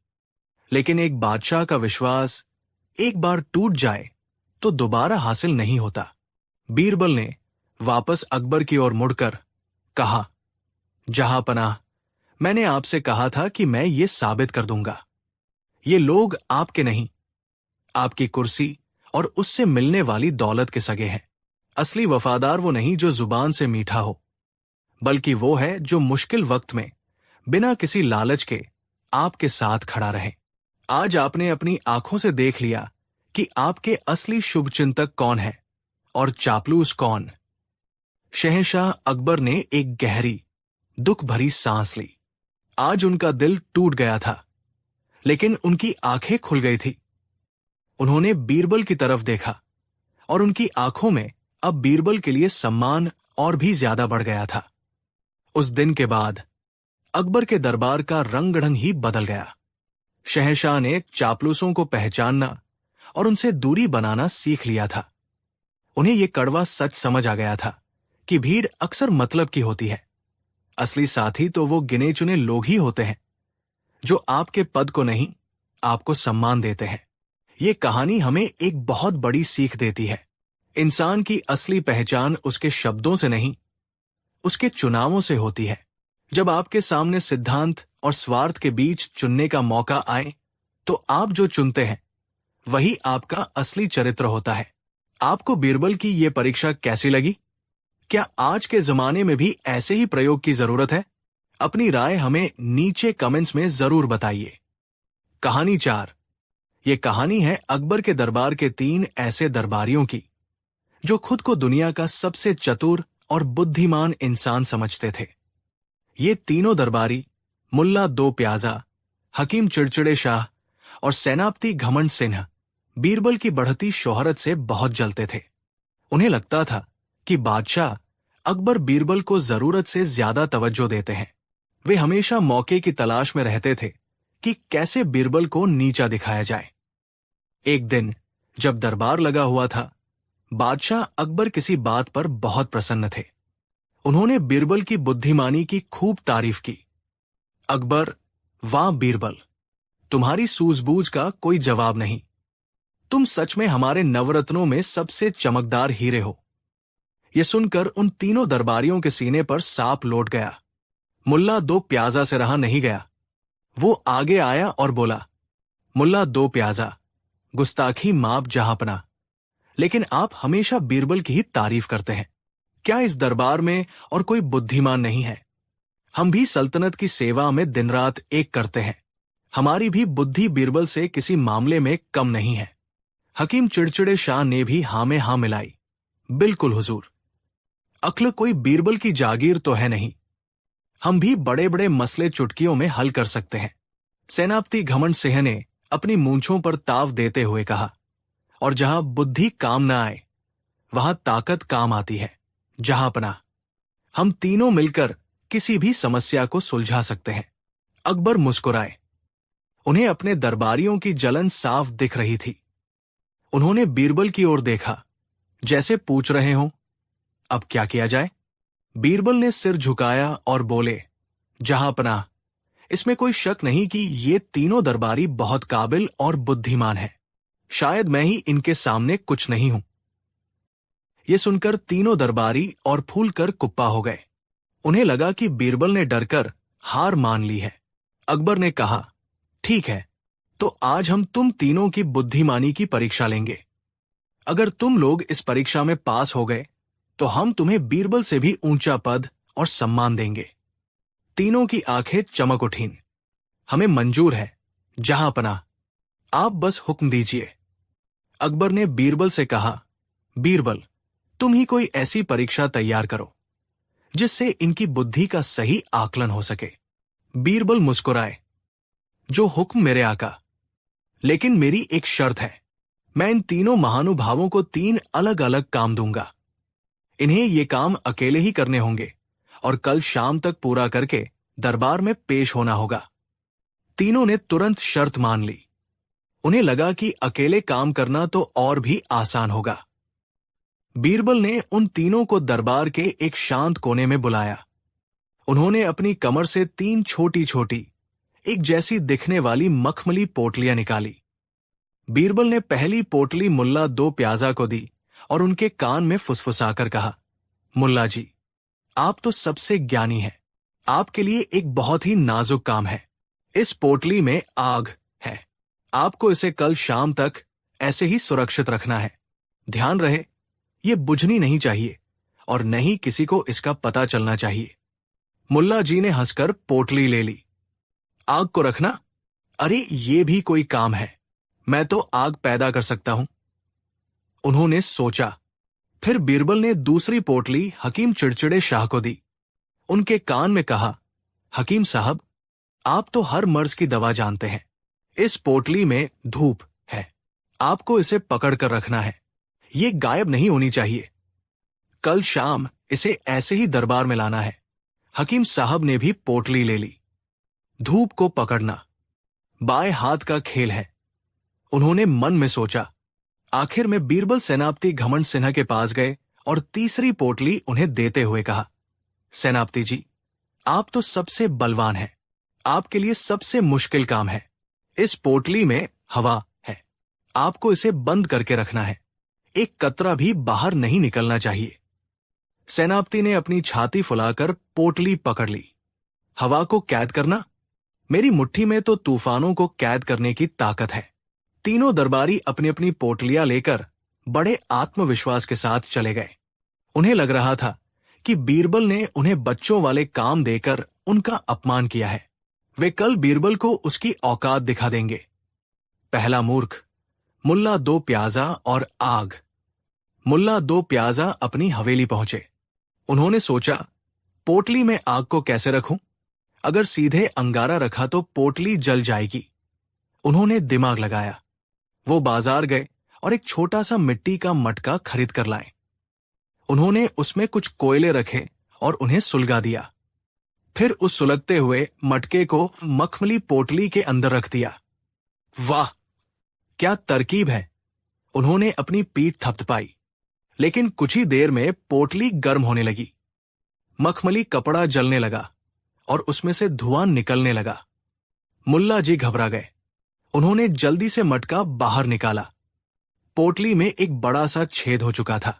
लेकिन एक बादशाह का विश्वास एक बार टूट जाए तो दोबारा हासिल नहीं होता। बीरबल ने वापस अकबर की ओर मुड़कर कहा, जहांपनाह, मैंने आपसे कहा था कि मैं ये साबित कर दूंगा। ये लोग आपके नहीं, आपकी कुर्सी और उससे मिलने वाली दौलत के सगे हैं। असली वफादार वो नहीं जो जुबान से मीठा हो, बल्कि वो है जो मुश्किल वक्त में बिना किसी लालच के आपके साथ खड़ा रहे। आज आपने अपनी आंखों से देख लिया कि आपके असली शुभचिंतक कौन है और चापलूस कौन। शहंशाह अकबर ने एक गहरी, दुख भरी सांस ली। आज उनका दिल टूट गया था, लेकिन उनकी आंखें खुल गई थी। उन्होंने बीरबल की तरफ देखा और उनकी आंखों में अब बीरबल के लिए सम्मान और भी ज्यादा बढ़ गया था। उस दिन के बाद अकबर के दरबार का रंग ढंग ही बदल गया। शहंशाह ने चापलूसों को पहचानना और उनसे दूरी बनाना सीख लिया था। उन्हें यह कड़वा सच समझ आ गया था कि भीड़ अक्सर मतलब की होती है। असली साथी तो वो गिने चुने लोग ही होते हैं जो आपके पद को नहीं, आपको सम्मान देते हैं। ये कहानी हमें एक बहुत बड़ी सीख देती है। इंसान की असली पहचान उसके शब्दों से नहीं, उसके चुनावों से होती है। जब आपके सामने सिद्धांत और स्वार्थ के बीच चुनने का मौका आए, तो आप जो चुनते हैं वही आपका असली चरित्र होता है। आपको बीरबल की ये परीक्षा कैसी लगी? क्या आज के जमाने में भी ऐसे ही प्रयोग की जरूरत है? अपनी राय हमें नीचे कमेंट्स में जरूर बताइए। कहानी 4, ये कहानी है अकबर के दरबार के 3 ऐसे दरबारियों की जो खुद को दुनिया का सबसे चतुर और बुद्धिमान इंसान समझते थे। ये तीनों दरबारी मुल्ला दो प्याजा, हकीम चिड़चिड़े शाह और सेनापति घमंड सिन्हा बीरबल की बढ़ती शोहरत से बहुत जलते थे। उन्हें लगता था कि बादशाह अकबर बीरबल को जरूरत से ज्यादा तवज्जो देते हैं। वे हमेशा मौके की तलाश में रहते थे कि कैसे बीरबल को नीचा दिखाया जाए। एक दिन जब दरबार लगा हुआ था, बादशाह अकबर किसी बात पर बहुत प्रसन्न थे। उन्होंने बीरबल की बुद्धिमानी की खूब तारीफ की। अकबर, वाह बीरबल, तुम्हारी सूझबूझ का कोई जवाब नहीं। तुम सच में हमारे नवरत्नों में सबसे चमकदार हीरे हो। यह सुनकर उन तीनों दरबारियों के सीने पर सांप लौट गया। मुल्ला दो प्याजा से रहा नहीं गया। वो आगे आया और बोला, मुल्ला दो प्याजा, गुस्ताखी माप जहांपना, लेकिन आप हमेशा बीरबल की ही तारीफ करते हैं। क्या इस दरबार में और कोई बुद्धिमान नहीं है? हम भी सल्तनत की सेवा में दिन रात एक करते हैं। हमारी भी बुद्धि बीरबल से किसी मामले में कम नहीं है। हकीम चिड़चिड़े शाह ने भी हां में हां मिलाई। बिल्कुल हुजूर, अक्ल कोई बीरबल की जागीर तो है नहीं। हम भी बड़े बड़े मसले चुटकियों में हल कर सकते हैं। सेनापति घमंड सिंह ने अपनी मूंछों पर ताव देते हुए कहा, और जहां बुद्धि काम न आए वहां ताकत काम आती है। जहांपना, हम तीनों मिलकर किसी भी समस्या को सुलझा सकते हैं। अकबर मुस्कुराए। उन्हें अपने दरबारियों की जलन साफ दिख रही थी। उन्होंने बीरबल की ओर देखा, जैसे पूछ रहे हों, अब क्या किया जाए? बीरबल ने सिर झुकाया और बोले, जहांपना, इसमें कोई शक नहीं कि ये तीनों दरबारी बहुत काबिल और बुद्धिमान हैं। शायद मैं ही इनके सामने कुछ नहीं हूं। ये सुनकर तीनों दरबारी और फूलकर कुप्पा हो गए। उन्हें लगा कि बीरबल ने डरकर हार मान ली है। अकबर ने कहा, ठीक है, तो आज हम तुम तीनों की बुद्धिमानी की परीक्षा लेंगे। अगर तुम लोग इस परीक्षा में पास हो गए तो हम तुम्हें बीरबल से भी ऊंचा पद और सम्मान देंगे। तीनों की आंखें चमक उठीं। हमें मंजूर है जहांपना, आप बस हुक्म दीजिए। अकबर ने बीरबल से कहा, बीरबल, तुम ही कोई ऐसी परीक्षा तैयार करो जिससे इनकी बुद्धि का सही आकलन हो सके। बीरबल मुस्कुराए, जो हुक्म मेरे आका, लेकिन मेरी एक शर्त है। मैं इन तीनों महानुभावों को 3 अलग अलग काम दूंगा। इन्हें ये काम अकेले ही करने होंगे और कल शाम तक पूरा करके दरबार में पेश होना होगा। तीनों ने तुरंत शर्त मान ली। उन्हें लगा कि अकेले काम करना तो और भी आसान होगा। बीरबल ने उन तीनों को दरबार के एक शांत कोने में बुलाया। उन्होंने अपनी कमर से 3 छोटी छोटी, एक जैसी दिखने वाली मखमली पोटलियां निकाली। बीरबल ने पहली पोटली मुल्ला दो प्याजा को दी और उनके कान में फुसफुसाकर कहा, मुल्ला जी, आप तो सबसे ज्ञानी हैं। आपके लिए एक बहुत ही नाजुक काम है। इस पोटली में आग है। आपको इसे कल शाम तक ऐसे ही सुरक्षित रखना है। ध्यान रहे, ये बुझनी नहीं चाहिए और न ही किसी को इसका पता चलना चाहिए। मुल्ला जी ने हंसकर पोटली ले ली। आग को रखना? अरे ये भी कोई काम है। मैं तो आग पैदा कर सकता हूं। उन्होंने सोचा। फिर बीरबल ने दूसरी पोटली हकीम चिड़चिड़े शाह को दी। उनके कान में कहा, हकीम साहब, आप तो हर मर्ज की दवा जानते हैं। इस पोटली में धूप है। आपको इसे पकड़ कर रखना है। ये गायब नहीं होनी चाहिए। कल शाम इसे ऐसे ही दरबार में लाना है। हकीम साहब ने भी पोटली ले ली। धूप को पकड़ना बाएं हाथ का खेल है। उन्होंने मन में सोचा। आखिर में बीरबल सेनापति घमंड सिन्हा के पास गए और तीसरी पोटली उन्हें देते हुए कहा, सेनापति जी, आप तो सबसे बलवान हैं। आपके लिए सबसे मुश्किल काम है। इस पोटली में हवा है। आपको इसे बंद करके रखना है। एक कतरा भी बाहर नहीं निकलना चाहिए। सेनापति ने अपनी छाती फुलाकर पोटली पकड़ ली। हवा को कैद करना? मेरी मुट्ठी में तो तूफानों को कैद करने की ताकत है। तीनों दरबारी अपनी अपनी पोटलियां लेकर बड़े आत्मविश्वास के साथ चले गए। उन्हें लग रहा था कि बीरबल ने उन्हें बच्चों वाले काम देकर उनका अपमान किया है। वे कल बीरबल को उसकी औकात दिखा देंगे। पहला मूर्ख, मुल्ला दो प्याजा और आग। मुल्ला दो प्याजा अपनी हवेली पहुंचे। उन्होंने सोचा, पोटली में आग को कैसे रखूं? अगर सीधे अंगारा रखा तो पोटली जल जाएगी। उन्होंने दिमाग लगाया। वो बाजार गए और एक छोटा सा मिट्टी का मटका खरीद कर लाए। उन्होंने उसमें कुछ कोयले रखे और उन्हें सुलगा दिया। फिर उस सुलगते हुए मटके को मखमली पोटली के अंदर रख दिया। वाह, क्या तरकीब है! उन्होंने अपनी पीठ थपथपाई। लेकिन कुछ ही देर में पोटली गर्म होने लगी। मखमली कपड़ा जलने लगा और उसमें से धुआं निकलने लगा। मुल्ला जी घबरा गए। उन्होंने जल्दी से मटका बाहर निकाला। पोटली में एक बड़ा सा छेद हो चुका था।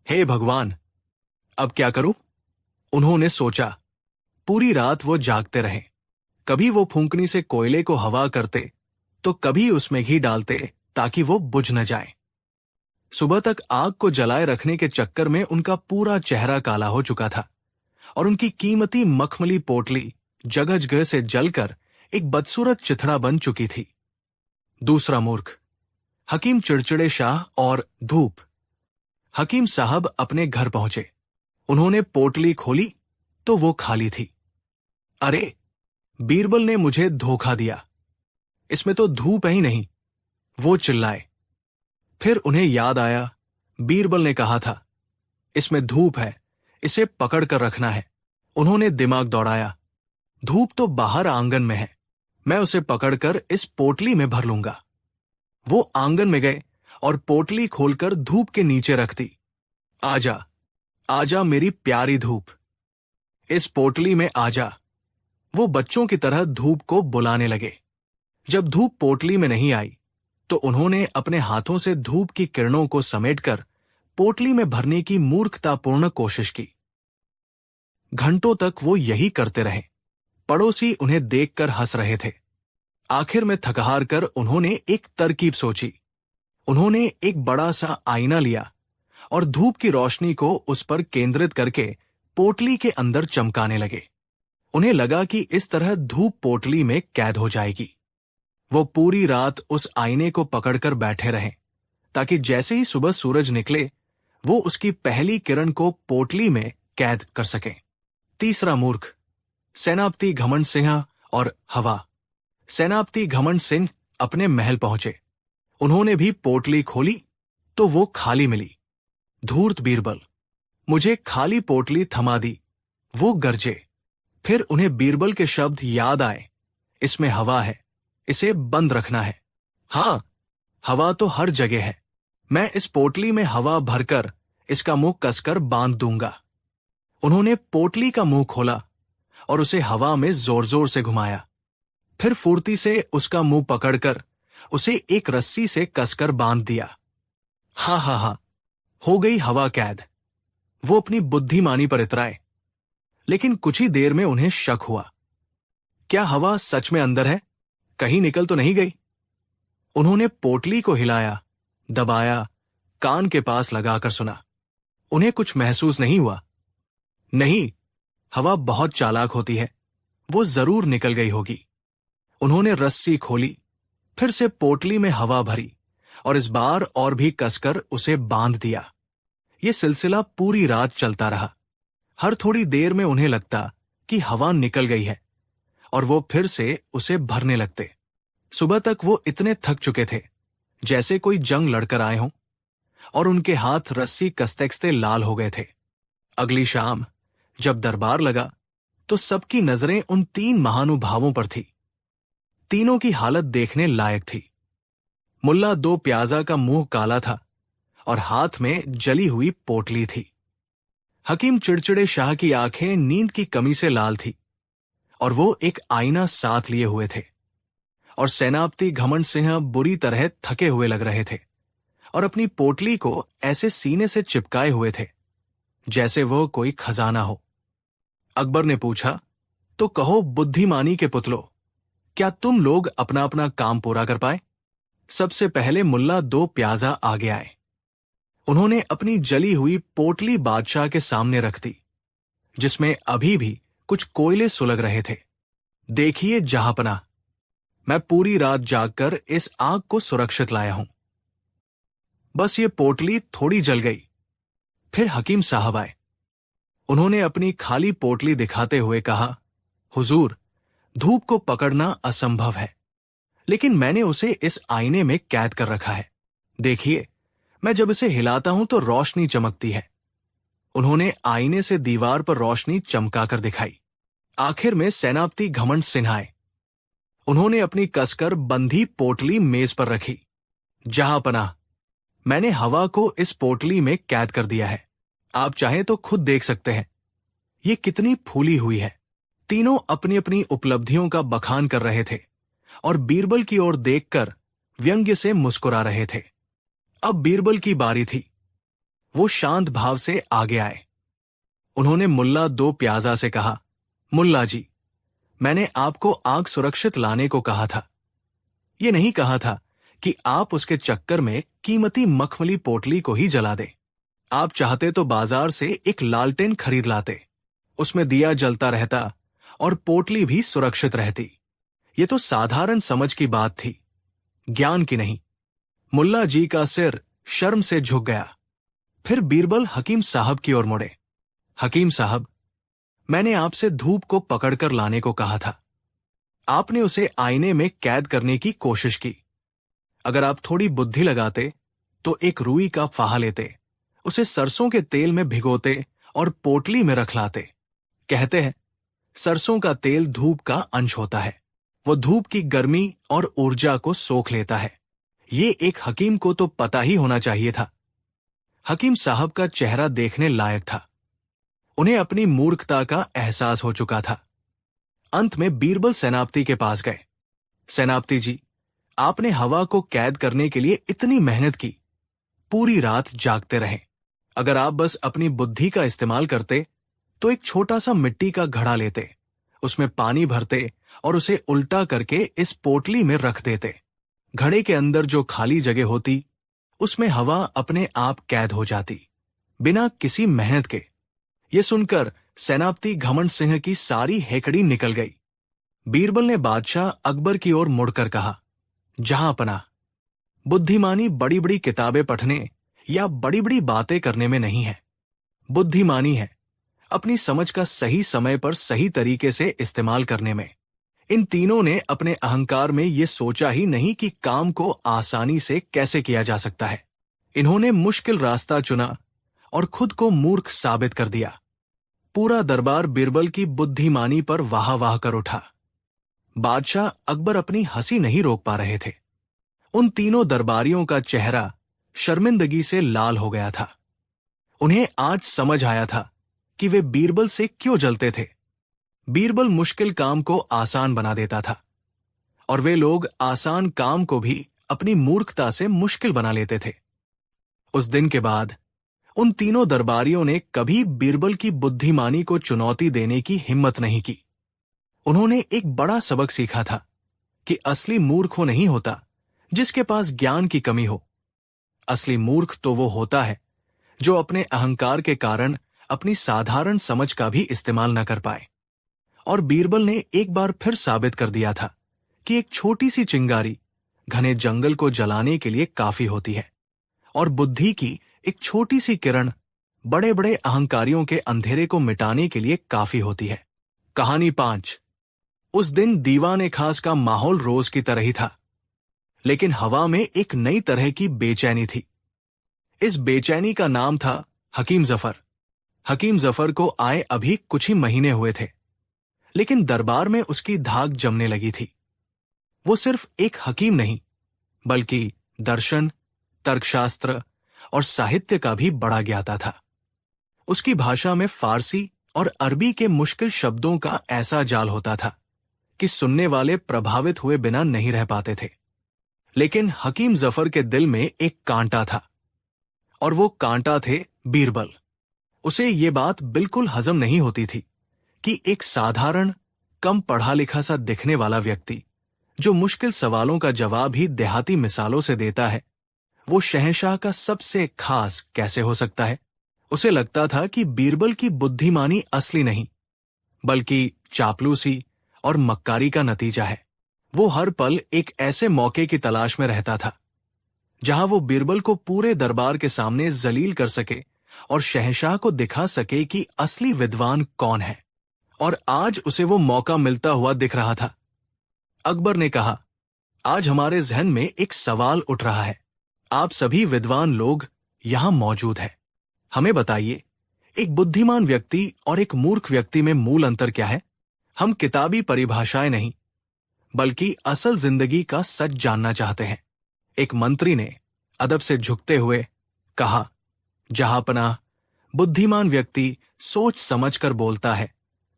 हे भगवान, अब क्या करूं? उन्होंने सोचा। पूरी रात वो जागते रहे। कभी वो फूंकनी से कोयले को हवा करते तो कभी उसमें घी डालते ताकि वो बुझ न जाए। सुबह तक आग को जलाए रखने के चक्कर में उनका पूरा चेहरा काला हो चुका था और उनकी कीमती मखमली पोटली जगह जगह से जलकर एक बदसूरत चिथड़ा बन चुकी थी। दूसरा मूर्ख, हकीम चिड़चिड़े शाह और धूप। हकीम साहब अपने घर पहुंचे। उन्होंने पोटली खोली तो वो खाली थी। अरे, बीरबल ने मुझे धोखा दिया। इसमें तो धूप ही नहीं, वो चिल्लाए। फिर उन्हें याद आया, बीरबल ने कहा था, इसमें धूप है, इसे पकड़ कर रखना है। उन्होंने दिमाग दौड़ाया। धूप तो बाहर आंगन में है, मैं उसे पकड़कर इस पोटली में भर लूंगा। वो आंगन में गए और पोटली खोलकर धूप के नीचे रख दी। आजा, आजा मेरी प्यारी धूप, इस पोटली में आजा। वो बच्चों की तरह धूप को बुलाने लगे। जब धूप पोटली में नहीं आई तो उन्होंने अपने हाथों से धूप की किरणों को समेटकर पोटली में भरने की मूर्खतापूर्ण कोशिश की। घंटों तक वो यही करते रहे। पड़ोसी उन्हें देखकर हंस रहे थे। आखिर में थकहार कर उन्होंने एक तरकीब सोची। उन्होंने एक बड़ा सा आईना लिया और धूप की रोशनी को उस पर केंद्रित करके पोटली के अंदर चमकाने लगे। उन्हें लगा कि इस तरह धूप पोटली में कैद हो जाएगी। वो पूरी रात उस आईने को पकड़कर बैठे रहे ताकि जैसे ही सुबह सूरज निकले वो उसकी पहली किरण को पोटली में कैद कर सके। तीसरा मूर्ख, सेनापति घमंड सिंह और हवा। सेनापति घमंड सिंह अपने महल पहुंचे। उन्होंने भी पोटली खोली तो वो खाली मिली। धूर्त बीरबल, मुझे खाली पोटली थमा दी, वो गरजे। फिर उन्हें बीरबल के शब्द याद आए, इसमें हवा है, इसे बंद रखना है। हाँ, हवा तो हर जगह है। मैं इस पोटली में हवा भरकर इसका मुंह कसकर बांध दूंगा। उन्होंने पोटली का मुंह खोला और उसे हवा में जोर जोर से घुमाया। फिर फुर्ती से उसका मुंह पकड़कर उसे एक रस्सी से कसकर बांध दिया। हा हा हा, हो गई हवा कैद। वो अपनी बुद्धिमानी पर इतराए। लेकिन कुछ ही देर में उन्हें शक हुआ, क्या हवा सच में अंदर है? कहीं निकल तो नहीं गई? उन्होंने पोटली को हिलाया, दबाया, कान के पास लगाकर सुना। उन्हें कुछ महसूस नहीं हुआ। नहीं, हवा बहुत चालाक होती है, वो जरूर निकल गई होगी। उन्होंने रस्सी खोली, फिर से पोटली में हवा भरी और इस बार और भी कसकर उसे बांध दिया। ये सिलसिला पूरी रात चलता रहा। हर थोड़ी देर में उन्हें लगता कि हवा निकल गई है और वो फिर से उसे भरने लगते। सुबह तक वो इतने थक चुके थे जैसे कोई जंग लड़कर आए हों और उनके हाथ रस्सी कसते कसते लाल हो गए थे। अगली शाम जब दरबार लगा तो सबकी नजरें उन 3 महानुभावों पर थी। तीनों की हालत देखने लायक थी। मुल्ला दो प्याजा का मुंह काला था और हाथ में जली हुई पोटली थी। हकीम चिड़चिड़े शाह की आंखें नींद की कमी से लाल थी और वो एक आईना साथ लिए हुए थे। और सेनापति घमंड सिंह बुरी तरह थके हुए लग रहे थे और अपनी पोटली को ऐसे सीने से चिपकाए हुए थे जैसे वो कोई खजाना हो। अकबर ने पूछा, तो कहो बुद्धिमानी के पुतलो, क्या तुम लोग अपना अपना काम पूरा कर पाए? सबसे पहले मुल्ला दो प्याजा आगे आए। उन्होंने अपनी जली हुई पोटली बादशाह के सामने रख दी जिसमें अभी भी कुछ कोयले सुलग रहे थे। देखिए जहांपना, मैं पूरी रात जागकर इस आग को सुरक्षित लाया हूं। बस ये पोटली थोड़ी जल गई। फिर हकीम साहब आए। उन्होंने अपनी खाली पोटली दिखाते हुए कहा, हुजूर, धूप को पकड़ना असंभव है, लेकिन मैंने उसे इस आईने में कैद कर रखा है। देखिए, मैं जब इसे हिलाता हूं तो रोशनी चमकती है। उन्होंने आईने से दीवार पर रोशनी चमकाकर दिखाई। आखिर में सेनापति घमंड सिन्हा आए। उन्होंने अपनी कसकर बंधी पोटली मेज पर रखी। जहां पनाह, मैंने हवा को इस पोटली में कैद कर दिया है। आप चाहें तो खुद देख सकते हैं ये कितनी फूली हुई है। तीनों अपनी अपनी उपलब्धियों का बखान कर रहे थे और बीरबल की ओर देखकर व्यंग्य से मुस्कुरा रहे थे। अब बीरबल की बारी थी। वो शांत भाव से आगे आए। उन्होंने मुल्ला दो प्याजा से कहा, मुल्ला जी, मैंने आपको आग सुरक्षित लाने को कहा था। ये नहीं कहा था कि आप उसके चक्कर में कीमती मखमली पोटली को ही जला दें। आप चाहते तो बाजार से एक लालटेन खरीद लाते, उसमें दिया जलता रहता और पोटली भी सुरक्षित रहती। ये तो साधारण समझ की बात थी, ज्ञान की नहीं। मुल्ला जी का सिर शर्म से झुक गया। फिर बीरबल हकीम साहब की ओर मुड़े। हकीम साहब, मैंने आपसे धूप को पकड़कर लाने को कहा था। आपने उसे आईने में कैद करने की कोशिश की। अगर आप थोड़ी बुद्धि लगाते तो एक रुई का फाहा लेते, उसे सरसों के तेल में भिगोते और पोटली में रख लाते। कहते हैं सरसों का तेल धूप का अंश होता है। वो धूप की गर्मी और ऊर्जा को सोख लेता है। ये एक हकीम को तो पता ही होना चाहिए था। हकीम साहब का चेहरा देखने लायक था। उन्हें अपनी मूर्खता का एहसास हो चुका था। अंत में बीरबल सेनापति के पास गए। सेनापति जी, आपने हवा को कैद करने के लिए इतनी मेहनत की, पूरी रात जागते रहे। अगर आप बस अपनी बुद्धि का इस्तेमाल करते तो एक छोटा सा मिट्टी का घड़ा लेते, उसमें पानी भरते और उसे उल्टा करके इस पोटली में रख देते। घड़े के अंदर जो खाली जगह होती, उसमें हवा अपने आप कैद हो जाती, बिना किसी मेहनत के। ये सुनकर सेनापति घमंड सिंह की सारी हेकड़ी निकल गई। बीरबल ने बादशाह अकबर की ओर मुड़कर कहा, जहां पनाह, बुद्धिमानी बड़ी बड़ी किताबें पढ़ने या बड़ी बड़ी बातें करने में नहीं है। बुद्धिमानी है अपनी समझ का सही समय पर सही तरीके से इस्तेमाल करने में। इन तीनों ने अपने अहंकार में ये सोचा ही नहीं कि काम को आसानी से कैसे किया जा सकता है। इन्होंने मुश्किल रास्ता चुना और खुद को मूर्ख साबित कर दिया। पूरा दरबार बीरबल की बुद्धिमानी पर वाह वाह कर उठा। बादशाह अकबर अपनी हंसी नहीं रोक पा रहे थे। उन तीनों दरबारियों का चेहरा शर्मिंदगी से लाल हो गया था। उन्हें आज समझ आया था कि वे बीरबल से क्यों जलते थे। बीरबल मुश्किल काम को आसान बना देता था और वे लोग आसान काम को भी अपनी मूर्खता से मुश्किल बना लेते थे। उस दिन के बाद उन तीनों दरबारियों ने कभी बीरबल की बुद्धिमानी को चुनौती देने की हिम्मत नहीं की। उन्होंने एक बड़ा सबक सीखा था कि असली मूर्ख वो नहीं होता जिसके पास ज्ञान की कमी हो। असली मूर्ख तो वो होता है जो अपने अहंकार के कारण अपनी साधारण समझ का भी इस्तेमाल न कर पाए। और बीरबल ने एक बार फिर साबित कर दिया था कि एक छोटी सी चिंगारी घने जंगल को जलाने के लिए काफी होती है और बुद्धि की एक छोटी सी किरण बड़े बड़े अहंकारियों के अंधेरे को मिटाने के लिए काफी होती है। कहानी 5। उस दिन दीवाने खास का माहौल रोज की तरह ही था, लेकिन हवा में एक नई तरह की बेचैनी थी। इस बेचैनी का नाम था हकीम जफर। हकीम जफर को आए अभी कुछ ही महीने हुए थे, लेकिन दरबार में उसकी धाक जमने लगी थी। वो सिर्फ एक हकीम नहीं, बल्कि दर्शन, तर्कशास्त्र और साहित्य का भी बड़ा ज्ञाता था। उसकी भाषा में फारसी और अरबी के मुश्किल शब्दों का ऐसा जाल होता था कि सुनने वाले प्रभावित हुए बिना नहीं रह पाते थे। लेकिन हकीम जफर के दिल में एक कांटा था, और वो कांटा थे बीरबल। उसे ये बात बिल्कुल हजम नहीं होती थी कि एक साधारण, कम पढ़ा लिखा सा दिखने वाला व्यक्ति जो मुश्किल सवालों का जवाब ही देहाती मिसालों से देता है, वो शहंशाह का सबसे खास कैसे हो सकता है। उसे लगता था कि बीरबल की बुद्धिमानी असली नहीं, बल्कि चापलूसी और मक्कारी का नतीजा है। वो हर पल एक ऐसे मौके की तलाश में रहता था जहां वो बीरबल को पूरे दरबार के सामने जलील कर सके और शहंशाह को दिखा सके कि असली विद्वान कौन है। और आज उसे वो मौका मिलता हुआ दिख रहा था। अकबर ने कहा, आज हमारे जहन में एक सवाल उठ रहा है। आप सभी विद्वान लोग यहां मौजूद हैं। हमें बताइए, एक बुद्धिमान व्यक्ति और एक मूर्ख व्यक्ति में मूल अंतर क्या है? हम किताबी परिभाषाएं नहीं, बल्कि असल जिंदगी का सच जानना चाहते हैं। एक मंत्री ने अदब से झुकते हुए कहा, जहांपनाह, बुद्धिमान व्यक्ति सोच समझकर बोलता है,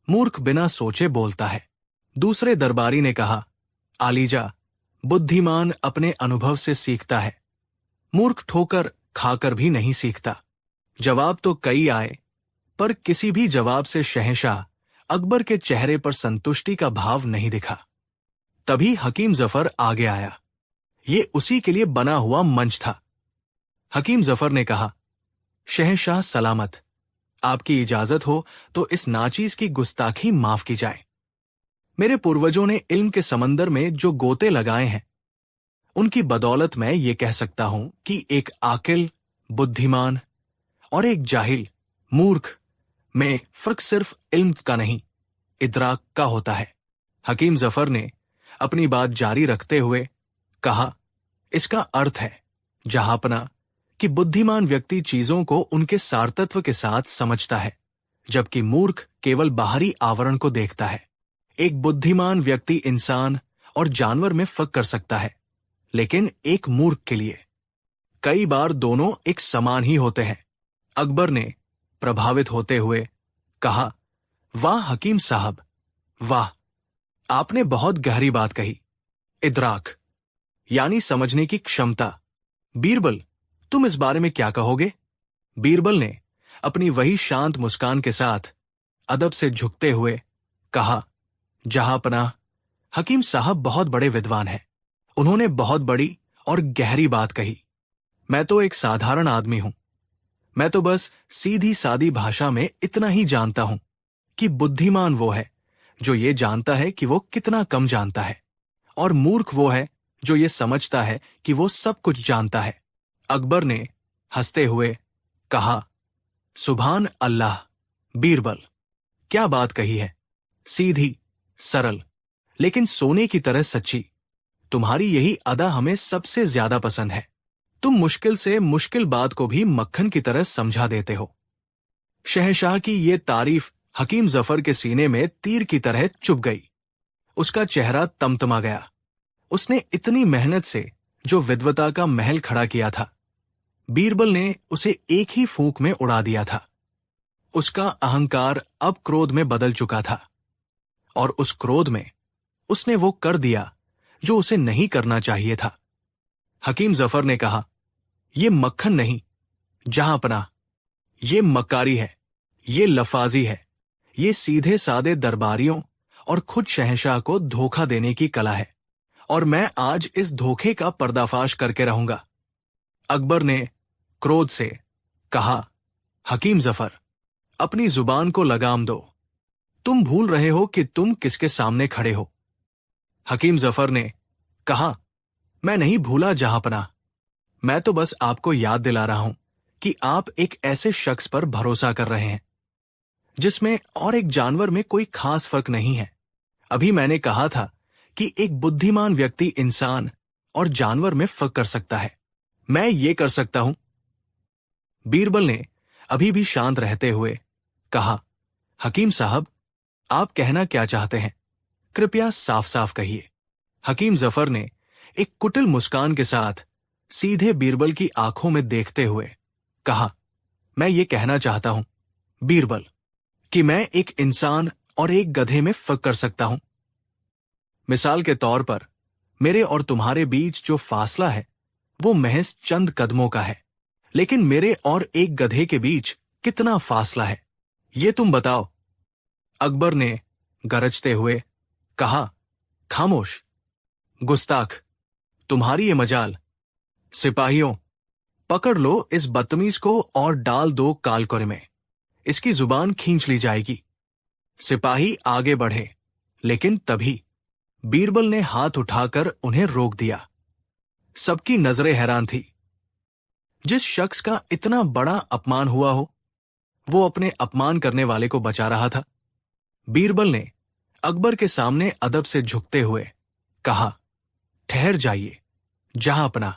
मूर्ख बिना सोचे बोलता है। दूसरे दरबारी ने कहा, आलीजा, बुद्धिमान अपने अनुभव से सीखता है, मूर्ख ठोकर खाकर भी नहीं सीखता। जवाब तो कई आए, पर किसी भी जवाब से शहंशाह अकबर के चेहरे पर संतुष्टि का भाव नहीं दिखा। तभी हकीम जफर आगे आया। ये उसी के लिए बना हुआ मंच था। हकीम जफर ने कहा, शहंशाह सलामत, आपकी इजाजत हो तो इस नाचीज की गुस्ताखी माफ की जाए। मेरे पूर्वजों ने इल्म के समंदर में जो गोते लगाए हैं, उनकी बदौलत मैं ये कह सकता हूं कि एक आकिल, बुद्धिमान और एक जाहिल, मूर्ख में फर्क सिर्फ इल्म का नहीं, इदराक का होता है। हकीम जफर ने अपनी बात जारी रखते हुए कहा, इसका अर्थ है, जहांपना, कि बुद्धिमान व्यक्ति चीजों को उनके सारतत्व के साथ समझता है, जबकि मूर्ख केवल बाहरी आवरण को देखता है। एक बुद्धिमान व्यक्ति इंसान और जानवर में फर्क कर सकता है, लेकिन एक मूर्ख के लिए कई बार दोनों एक समान ही होते हैं। अकबर ने प्रभावित होते हुए कहा, वाह हकीम साहब, वाह, आपने बहुत गहरी बात कही। इदराक यानी समझने की क्षमता। बीरबल, तुम इस बारे में क्या कहोगे? बीरबल ने अपनी वही शांत मुस्कान के साथ अदब से झुकते हुए कहा, जहांपनाह, हकीम साहब बहुत बड़े विद्वान हैं। उन्होंने बहुत बड़ी और गहरी बात कही। मैं तो एक साधारण आदमी हूं। मैं तो बस सीधी सादी भाषा में इतना ही जानता हूं कि बुद्धिमान वो है जो ये जानता है कि वो कितना कम जानता है, और मूर्ख वो है जो ये समझता है कि वो सब कुछ जानता है। अकबर ने हंसते हुए कहा, सुभान अल्लाह बीरबल, क्या बात कही है, सीधी, सरल, लेकिन सोने की तरह सच्ची। तुम्हारी यही अदा हमें सबसे ज्यादा पसंद है। तुम मुश्किल से मुश्किल बात को भी मक्खन की तरह समझा देते हो। शहंशाह की ये तारीफ हकीम जफर के सीने में तीर की तरह चुभ गई। उसका चेहरा तमतमा गया। उसने इतनी मेहनत से जो विद्वता का महल खड़ा किया था, बीरबल ने उसे एक ही फूंक में उड़ा दिया था। उसका अहंकार अब क्रोध में बदल चुका था, और उस क्रोध में उसने वो कर दिया जो उसे नहीं करना चाहिए था। हकीम जफर ने कहा, ये मक्खन नहीं, जहांपनाह, ये मक्कारी है, ये लफाजी है, ये सीधे सादे दरबारियों और खुद शहंशाह को धोखा देने की कला है, और मैं आज इस धोखे का पर्दाफाश करके रहूंगा। अकबर ने क्रोध से कहा, हकीम जफर, अपनी जुबान को लगाम दो। तुम भूल रहे हो कि तुम किसके सामने खड़े हो। हकीम जफर ने कहा, मैं नहीं भूला जहांपनाह, मैं तो बस आपको याद दिला रहा हूं कि आप एक ऐसे शख्स पर भरोसा कर रहे हैं जिसमें और एक जानवर में कोई खास फर्क नहीं है। अभी मैंने कहा था कि एक बुद्धिमान व्यक्ति इंसान और जानवर में फर्क कर सकता है। मैं ये कर सकता हूं। बीरबल ने अभी भी शांत रहते हुए कहा, हकीम साहब, आप कहना क्या चाहते हैं? कृपया साफ साफ कहिए। हकीम जफर ने एक कुटिल मुस्कान के साथ सीधे बीरबल की आंखों में देखते हुए कहा, मैं ये कहना चाहता हूं बीरबल, कि मैं एक इंसान और एक गधे में फर्क कर सकता हूं। मिसाल के तौर पर मेरे और तुम्हारे बीच जो फासला है वो महज चंद कदमों का है, लेकिन मेरे और एक गधे के बीच कितना फासला है, ये तुम बताओ। अकबर ने गरजते हुए कहा, खामोश, गुस्ताख, तुम्हारी ये मजाल। सिपाहियों, पकड़ लो इस बदतमीज को और डाल दो कालकोरे में। इसकी जुबान खींच ली जाएगी। सिपाही आगे बढ़े, लेकिन तभी बीरबल ने हाथ उठाकर उन्हें रोक दिया। सबकी नजरें हैरान थी। जिस शख्स का इतना बड़ा अपमान हुआ हो, वो अपने अपमान करने वाले को बचा रहा था। बीरबल ने अकबर के सामने अदब से झुकते हुए कहा, ठहर जाइए, जहां अपना,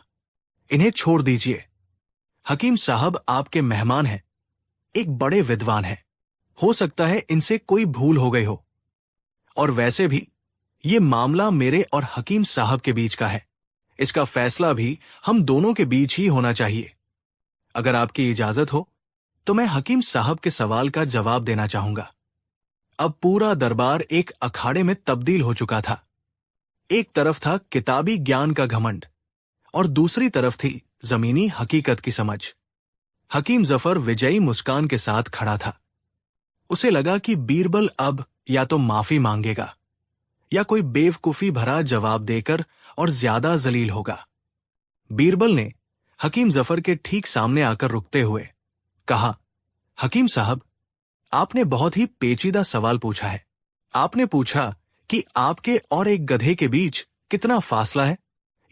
इन्हें छोड़ दीजिए। हकीम साहब आपके मेहमान हैं, एक बड़े विद्वान हैं। हो सकता है इनसे कोई भूल हो गई हो, और वैसे भी ये मामला मेरे और हकीम साहब के बीच का है। इसका फैसला भी हम दोनों के बीच ही होना चाहिए। अगर आपकी इजाजत हो तो मैं हकीम साहब के सवाल का जवाब देना चाहूंगा। अब पूरा दरबार एक अखाड़े में तब्दील हो चुका था। एक तरफ था किताबी ज्ञान का घमंड और दूसरी तरफ थी जमीनी हकीकत की समझ। हकीम जफर विजयी मुस्कान के साथ खड़ा था। उसे लगा कि बीरबल अब या तो माफी मांगेगा या कोई बेवकूफी भरा जवाब देकर और ज्यादा जलील होगा। बीरबल ने हकीम जफर के ठीक सामने आकर रुकते हुए कहा, हकीम साहब, आपने बहुत ही पेचीदा सवाल पूछा है। आपने पूछा कि आपके और एक गधे के बीच कितना फासला है।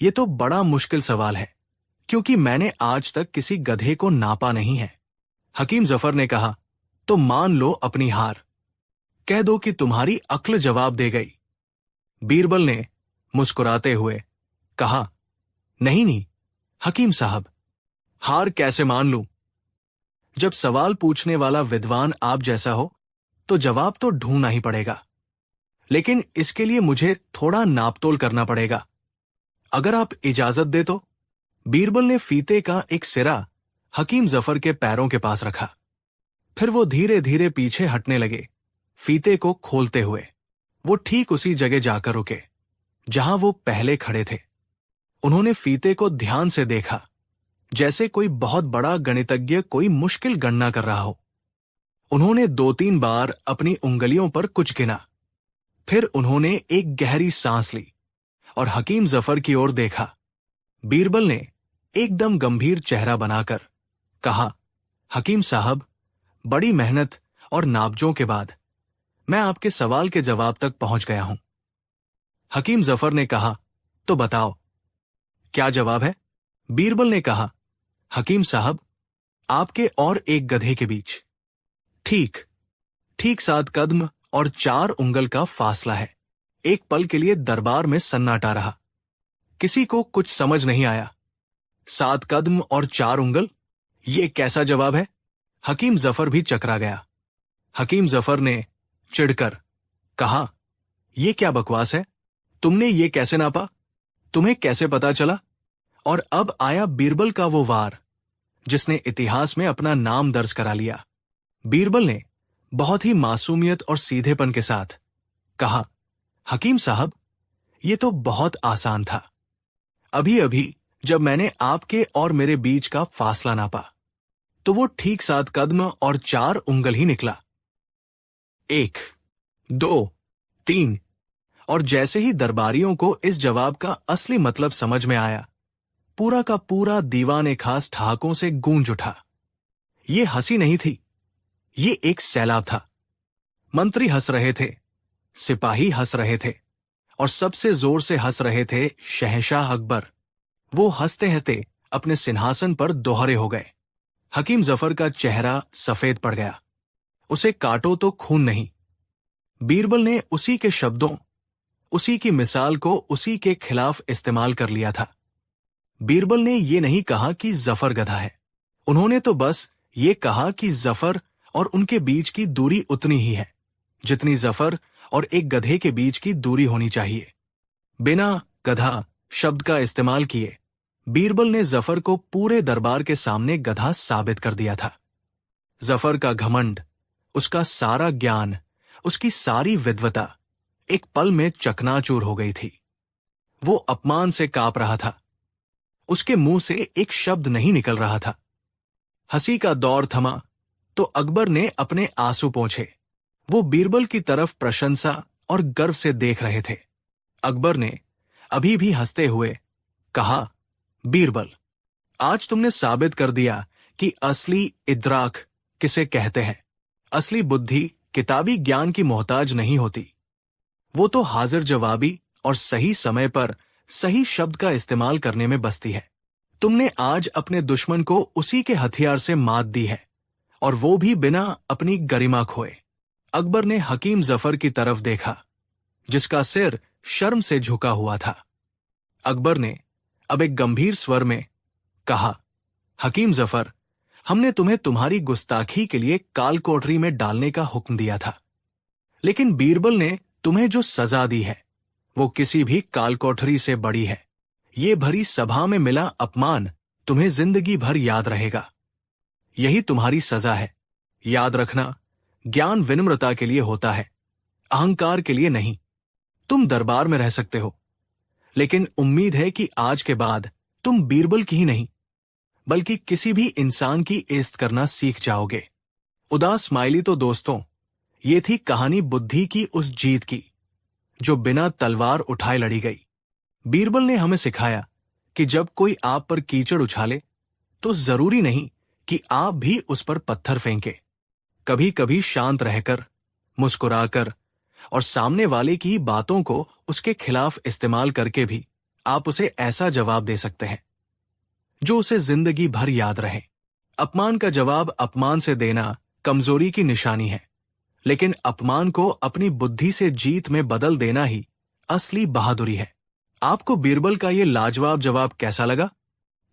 यह तो बड़ा मुश्किल सवाल है, क्योंकि मैंने आज तक किसी गधे को नापा नहीं है। हकीम जफर ने कहा, तो मान लो अपनी हार, कह दो कि तुम्हारी अक्ल जवाब दे गई। बीरबल ने मुस्कुराते हुए कहा, नहीं हकीम साहब, हार कैसे मान लूं? जब सवाल पूछने वाला विद्वान आप जैसा हो तो जवाब तो ढूंढना ही पड़ेगा, लेकिन इसके लिए मुझे थोड़ा नापतोल करना पड़ेगा। अगर आप इजाजत दे तो। बीरबल ने फीते का एक सिरा हकीम जफर के पैरों के पास रखा। फिर वो धीरे धीरे पीछे हटने लगे, फीते को खोलते हुए। वो ठीक उसी जगह जाकर रुके जहां वो पहले खड़े थे। उन्होंने फीते को ध्यान से देखा, जैसे कोई बहुत बड़ा गणितज्ञ कोई मुश्किल गणना कर रहा हो। उन्होंने 2-3 बार अपनी उंगलियों पर कुछ गिना। फिर उन्होंने एक गहरी सांस ली और हकीम जफर की ओर देखा। बीरबल ने एकदम गंभीर चेहरा बनाकर कहा, हकीम साहब, बड़ी मेहनत और नापजों के बाद मैं आपके सवाल के जवाब तक पहुंच गया हूं। हकीम जफर ने कहा, तो बताओ, क्या जवाब है? बीरबल ने कहा, हकीम साहब, आपके और एक गधे के बीच ठीक 7 कदम और 4 उंगल का फासला है। एक पल के लिए दरबार में सन्नाटा रहा। किसी को कुछ समझ नहीं आया। 7 कदम और 4 उंगल, ये कैसा जवाब है? हकीम जफर भी चकरा गया। हकीम जफर ने चिढ़कर कहा, यह क्या बकवास है? तुमने ये कैसे नापा? तुम्हें कैसे पता चला? और अब आया बीरबल का वो वार जिसने इतिहास में अपना नाम दर्ज करा लिया। बीरबल ने बहुत ही मासूमियत और सीधेपन के साथ कहा, हकीम साहब, ये तो बहुत आसान था। अभी अभी जब मैंने आपके और मेरे बीच का फासला नापा तो वो ठीक 7 कदम और 4 उंगल ही निकला। 1, 2, 3, और जैसे ही दरबारियों को इस जवाब का असली मतलब समझ में आया, पूरा का पूरा दीवाने खास ठहाकों से गूंज उठा। ये हंसी नहीं थी, ये एक सैलाब था। मंत्री हंस रहे थे, सिपाही हंस रहे थे, और सबसे जोर से हंस रहे थे शहंशाह अकबर। वो हंसते हंसते अपने सिंहासन पर दोहरे हो गए। हकीम जफर का चेहरा सफेद पड़ गया। उसे काटो तो खून नहीं। बीरबल ने उसी के शब्दों, उसी की मिसाल को उसी के खिलाफ इस्तेमाल कर लिया था। बीरबल ने यह नहीं कहा कि जफर गधा है। उन्होंने तो बस ये कहा कि जफर और उनके बीच की दूरी उतनी ही है जितनी जफर और एक गधे के बीच की दूरी होनी चाहिए। बिना गधा शब्द का इस्तेमाल किए बीरबल ने जफर को पूरे दरबार के सामने गधा साबित कर दिया था। जफर का घमंड, उसका सारा ज्ञान, उसकी सारी विद्वता एक पल में चकनाचूर हो गई थी। वो अपमान से कांप रहा था। उसके मुंह से एक शब्द नहीं निकल रहा था। हंसी का दौर थमा तो अकबर ने अपने आंसू पोंछे। वो बीरबल की तरफ प्रशंसा और गर्व से देख रहे थे। अकबर ने अभी भी हंसते हुए कहा, बीरबल, आज तुमने साबित कर दिया कि असली इद्राक किसे कहते हैं। असली बुद्धि किताबी ज्ञान की मोहताज नहीं होती। वो तो हाजिर जवाबी और सही समय पर सही शब्द का इस्तेमाल करने में बसती है। तुमने आज अपने दुश्मन को उसी के हथियार से मात दी है, और वो भी बिना अपनी गरिमा खोए। अकबर ने हकीम जफर की तरफ देखा, जिसका सिर शर्म से झुका हुआ था। अकबर ने अब एक गंभीर स्वर में कहा, हकीम जफर, हमने तुम्हें तुम्हारी गुस्ताखी के लिए काल कोठरी में डालने का हुक्म दिया था, लेकिन बीरबल ने तुम्हें जो सजा दी है वो किसी भी काल कोठरी से बड़ी है। ये भरी सभा में मिला अपमान तुम्हें जिंदगी भर याद रहेगा। यही तुम्हारी सजा है। याद रखना, ज्ञान विनम्रता के लिए होता है, अहंकार के लिए नहीं। तुम दरबार में रह सकते हो, लेकिन उम्मीद है कि आज के बाद तुम बीरबल की ही नहीं बल्कि किसी भी इंसान की इज्जत करना सीख जाओगे। उदास स्माइली। तो दोस्तों, ये थी कहानी बुद्धि की उस जीत की जो बिना तलवार उठाए लड़ी गई। बीरबल ने हमें सिखाया कि जब कोई आप पर कीचड़ उछाले तो जरूरी नहीं कि आप भी उस पर पत्थर फेंके। कभी कभी शांत रहकर, मुस्कुराकर और सामने वाले की बातों को उसके खिलाफ इस्तेमाल करके भी आप उसे ऐसा जवाब दे सकते हैं जो उसे जिंदगी भर याद रहे। अपमान का जवाब अपमान से देना कमजोरी की निशानी है, लेकिन अपमान को अपनी बुद्धि से जीत में बदल देना ही असली बहादुरी है। आपको बीरबल का ये लाजवाब जवाब कैसा लगा?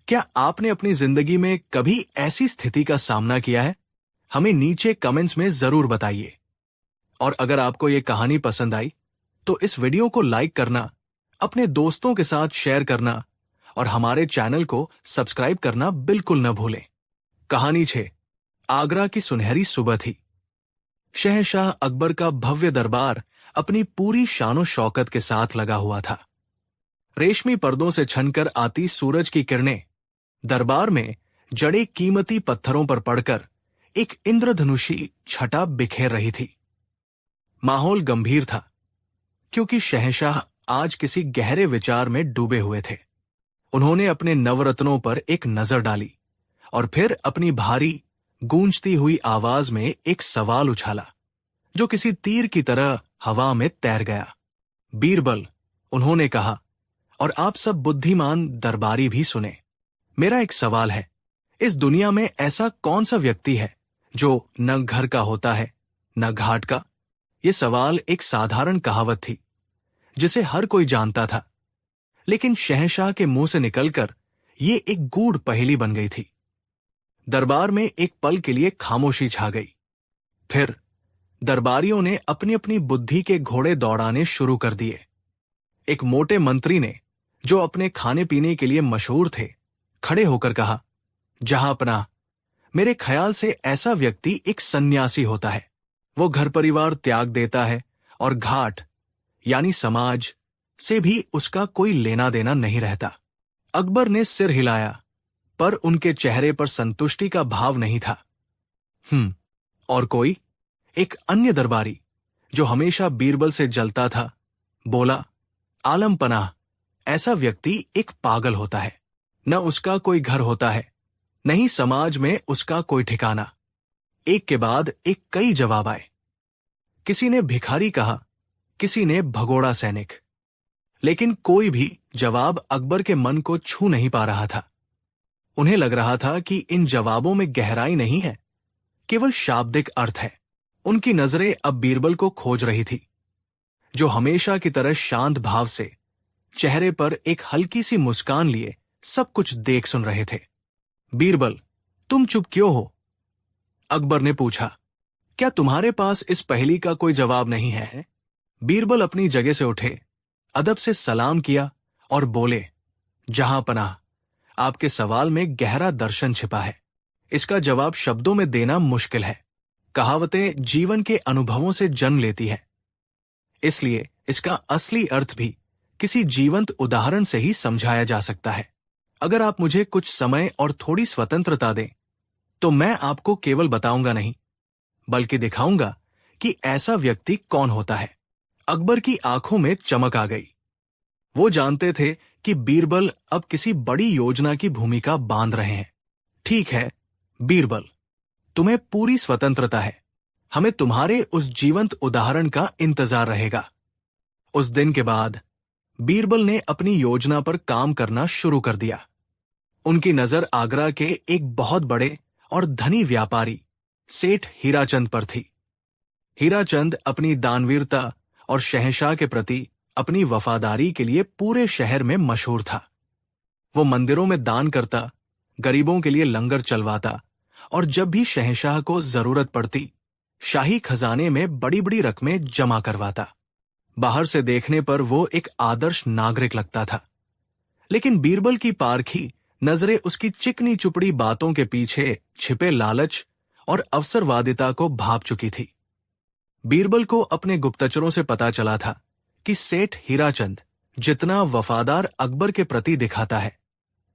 क्या आपने अपनी जिंदगी में कभी ऐसी स्थिति का सामना किया है? हमें नीचे कमेंट्स में जरूर बताइए। और अगर आपको ये कहानी पसंद आई तो इस वीडियो को लाइक करना, अपने दोस्तों के साथ शेयर करना और हमारे चैनल को सब्सक्राइब करना बिल्कुल न भूलें। कहानी 6, आगरा की सुनहरी सुबह थी। शहंशाह अकबर का भव्य दरबार अपनी पूरी शानो शौकत के साथ लगा हुआ था। रेशमी पर्दों से छनकर आती सूरज की किरणें दरबार में जड़े कीमती पत्थरों पर पड़कर एक इंद्रधनुषी छटा बिखेर रही थी। माहौल गंभीर था, क्योंकि शहंशाह आज किसी गहरे विचार में डूबे हुए थे। उन्होंने अपने नवरत्नों पर एक नजर डाली और फिर अपनी भारी गूंजती हुई आवाज में एक सवाल उछाला, जो किसी तीर की तरह हवा में तैर गया। बीरबल, उन्होंने कहा, और आप सब बुद्धिमान दरबारी भी सुने। मेरा एक सवाल है, इस दुनिया में ऐसा कौन सा व्यक्ति है जो न घर का होता है न घाट का? यह सवाल एक साधारण कहावत थी जिसे हर कोई जानता था, लेकिन शहंशाह के मुंह से निकलकर यह एक गूढ़ पहेली बन गई थी। दरबार में एक पल के लिए खामोशी छा गई। फिर दरबारियों ने अपनी अपनी बुद्धि के घोड़े दौड़ाने शुरू कर दिए। एक मोटे मंत्री ने, जो अपने खाने पीने के लिए मशहूर थे, खड़े होकर कहा, जहांपनाह, मेरे ख्याल से ऐसा व्यक्ति एक सन्यासी होता है। वो घर परिवार त्याग देता है और घाट यानी समाज से भी उसका कोई लेना देना नहीं रहता। अकबर ने सिर हिलाया, पर उनके चेहरे पर संतुष्टि का भाव नहीं था। और कोई? एक अन्य दरबारी, जो हमेशा बीरबल से जलता था, बोला, आलम पनाह, ऐसा व्यक्ति एक पागल होता है। न उसका कोई घर होता है, न ही समाज में उसका कोई ठिकाना। एक के बाद एक कई जवाब आए। किसी ने भिखारी कहा, किसी ने भगोड़ा सैनिक, लेकिन कोई भी जवाब अकबर के मन को छू नहीं पा रहा था। उन्हें लग रहा था कि इन जवाबों में गहराई नहीं है, केवल शाब्दिक अर्थ है। उनकी नजरें अब बीरबल को खोज रही थी, जो हमेशा की तरह शांत भाव से चेहरे पर एक हल्की सी मुस्कान लिए सब कुछ देख सुन रहे थे। बीरबल, तुम चुप क्यों हो? अकबर ने पूछा। क्या तुम्हारे पास इस पहेली का कोई जवाब नहीं है? बीरबल अपनी जगह से उठे, अदब से सलाम किया और बोले, जहांपनाह, आपके सवाल में गहरा दर्शन छिपा है। इसका जवाब शब्दों में देना मुश्किल है। कहावतें जीवन के अनुभवों से जन्म लेती है, इसलिए इसका असली अर्थ भी किसी जीवंत उदाहरण से ही समझाया जा सकता है। अगर आप मुझे कुछ समय और थोड़ी स्वतंत्रता दें, तो मैं आपको केवल बताऊंगा नहीं, बल्कि दिखाऊंगा कि ऐसा व्यक्ति कौन होता है। अकबर की आंखों में चमक आ गई। वो जानते थे कि बीरबल अब किसी बड़ी योजना की भूमिका बांध रहे हैं। ठीक है बीरबल, तुम्हें पूरी स्वतंत्रता है। हमें तुम्हारे उस जीवंत उदाहरण का इंतजार रहेगा। उस दिन के बाद बीरबल ने अपनी योजना पर काम करना शुरू कर दिया। उनकी नजर आगरा के एक बहुत बड़े और धनी व्यापारी सेठ हीराचंद पर थी। हीराचंद अपनी दानवीरता और शहंशाह के प्रति अपनी वफादारी के लिए पूरे शहर में मशहूर था। वो मंदिरों में दान करता, गरीबों के लिए लंगर चलवाता और जब भी शहंशाह को जरूरत पड़ती शाही खजाने में बड़ी बड़ी रकमें जमा करवाता। बाहर से देखने पर वो एक आदर्श नागरिक लगता था, लेकिन बीरबल की पारखी नजरें उसकी चिकनी चुपड़ी बातों के पीछे छिपे लालच और अवसरवादिता को भांप चुकी थी। बीरबल को अपने गुप्तचरों से पता चला था कि सेठ हीराचंद जितना वफादार अकबर के प्रति दिखाता है,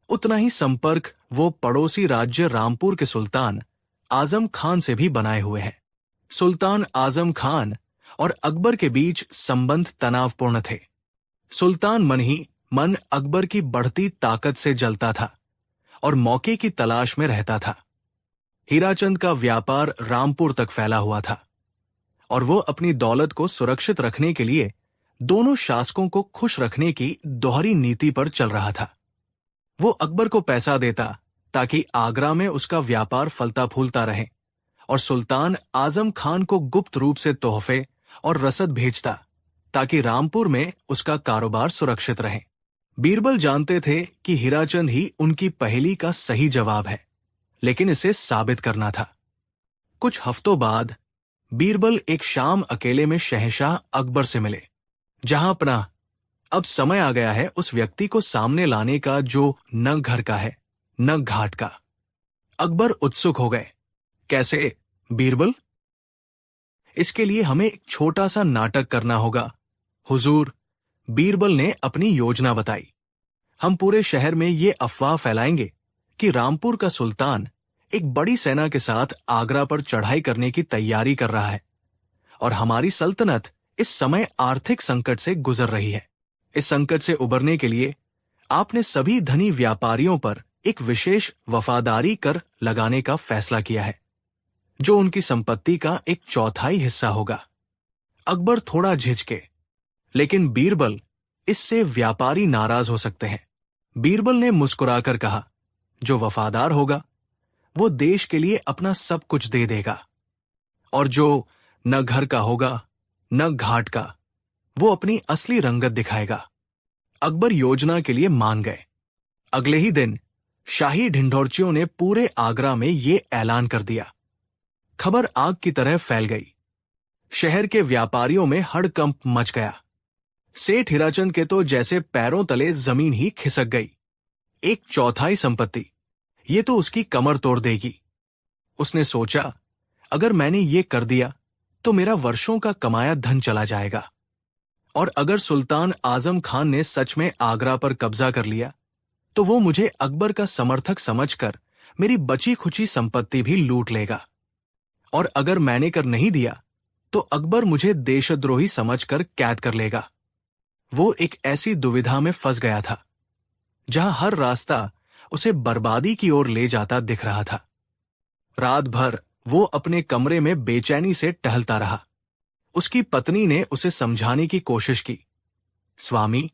उतना ही संपर्क वो पड़ोसी राज्य रामपुर के सुल्तान आजम खान से भी बनाए हुए है। सुल्तान आजम खान और अकबर के बीच संबंध तनावपूर्ण थे। सुल्तान मन ही मन अकबर की बढ़ती ताकत से जलता था और मौके की तलाश में रहता था। हीराचंद का व्यापार रामपुर तक फैला हुआ था और वो अपनी दौलत को सुरक्षित रखने के लिए दोनों शासकों को खुश रखने की दोहरी नीति पर चल रहा था। वो अकबर को पैसा देता ताकि आगरा में उसका व्यापार फलता फूलता रहे और सुल्तान आजम खान को गुप्त रूप से तोहफे और रसद भेजता ताकि रामपुर में उसका कारोबार सुरक्षित रहे। बीरबल जानते थे कि हीराचंद ही उनकी पहेली का सही जवाब है, लेकिन इसे साबित करना था। कुछ हफ्तों बाद बीरबल एक शाम अकेले में शहंशाह अकबर से मिले। जहां अपना अब समय आ गया है उस व्यक्ति को सामने लाने का जो न घर का है न घाट का। अकबर उत्सुक हो गए। कैसे बीरबल? इसके लिए हमें एक छोटा सा नाटक करना होगा हुजूर, बीरबल ने अपनी योजना बताई। हम पूरे शहर में ये अफवाह फैलाएंगे कि रामपुर का सुल्तान एक बड़ी सेना के साथ आगरा पर चढ़ाई करने की तैयारी कर रहा है और हमारी सल्तनत इस समय आर्थिक संकट से गुजर रही है। इस संकट से उबरने के लिए आपने सभी धनी व्यापारियों पर एक विशेष वफादारी कर लगाने का फैसला किया है, जो उनकी संपत्ति का एक चौथाई हिस्सा होगा। अकबर थोड़ा झिझके, लेकिन बीरबल, इससे व्यापारी नाराज हो सकते हैं। बीरबल ने मुस्कुराकर कहा, जो वफादार होगा वो देश के लिए अपना सब कुछ दे देगा, और जो न घर का होगा न घाट का, वो अपनी असली रंगत दिखाएगा। अकबर योजना के लिए मान गए। अगले ही दिन शाही ढिंढोरचियों ने पूरे आगरा में ये ऐलान कर दिया। खबर आग की तरह फैल गई। शहर के व्यापारियों में हड़कंप मच गया। सेठ हीराचंद के तो जैसे पैरों तले जमीन ही खिसक गई। एक चौथाई संपत्ति, ये तो उसकी कमर तोड़ देगी। उसने सोचा, अगर मैंने ये कर दिया तो मेरा वर्षों का कमाया धन चला जाएगा, और अगर सुल्तान आजम खान ने सच में आगरा पर कब्जा कर लिया तो वो मुझे अकबर का समर्थक समझकर मेरी बची खुची संपत्ति भी लूट लेगा, और अगर मैंने कर नहीं दिया तो अकबर मुझे देशद्रोही समझकर कैद कर लेगा। वो एक ऐसी दुविधा में फंस गया था जहां हर रास्ता उसे बर्बादी की ओर ले जाता दिख रहा था। रात भर वो अपने कमरे में बेचैनी से टहलता रहा। उसकी पत्नी ने उसे समझाने की कोशिश की, स्वामी,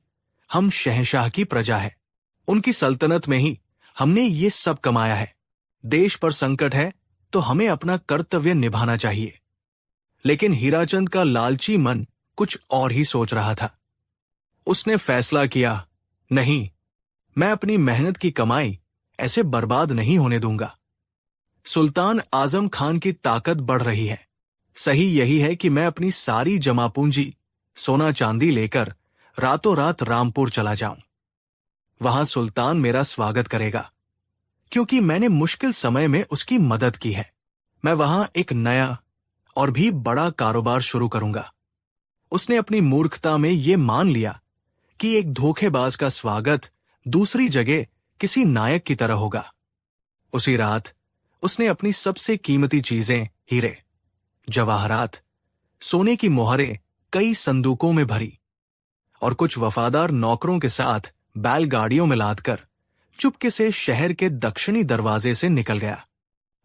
हम शहंशाह की प्रजा है, उनकी सल्तनत में ही हमने ये सब कमाया है। देश पर संकट है तो हमें अपना कर्तव्य निभाना चाहिए। लेकिन हीराचंद का लालची मन कुछ और ही सोच रहा था। उसने फैसला किया, नहीं, मैं अपनी मेहनत की कमाई ऐसे बर्बाद नहीं होने दूंगा। सुल्तान आजम खान की ताकत बढ़ रही है। सही यही है कि मैं अपनी सारी जमा पूंजी, सोना चांदी लेकर रातों रात रामपुर चला जाऊं। वहां सुल्तान मेरा स्वागत करेगा, क्योंकि मैंने मुश्किल समय में उसकी मदद की है। मैं वहां एक नया और भी बड़ा कारोबार शुरू करूंगा। उसने अपनी मूर्खता में ये मान लिया कि एक धोखेबाज का स्वागत दूसरी जगह किसी नायक की तरह होगा। उसी रात उसने अपनी सबसे कीमती चीजें, हीरे, जवाहरात, सोने की मोहरें कई संदूकों में भरी और कुछ वफादार नौकरों के साथ बैलगाड़ियों में लादकर चुपके से शहर के दक्षिणी दरवाजे से निकल गया।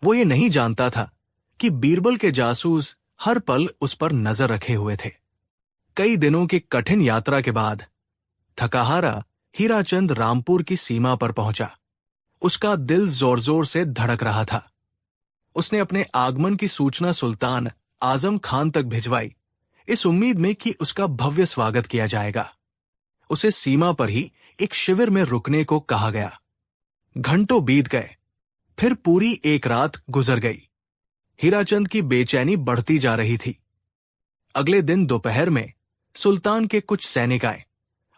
वो ये नहीं जानता था कि बीरबल के जासूस हर पल उस पर नजर रखे हुए थे। कई दिनों की कठिन यात्रा के बाद थकाहारा हीराचंद रामपुर की सीमा पर पहुंचा। उसका दिल जोर जोर से धड़क रहा था। उसने अपने आगमन की सूचना सुल्तान आजम खान तक भिजवाई, इस उम्मीद में कि उसका भव्य स्वागत किया जाएगा। उसे सीमा पर ही एक शिविर में रुकने को कहा गया। घंटों बीत गए, फिर पूरी एक रात गुजर गई। हीराचंद की बेचैनी बढ़ती जा रही थी। अगले दिन दोपहर में सुल्तान के कुछ सैनिक आए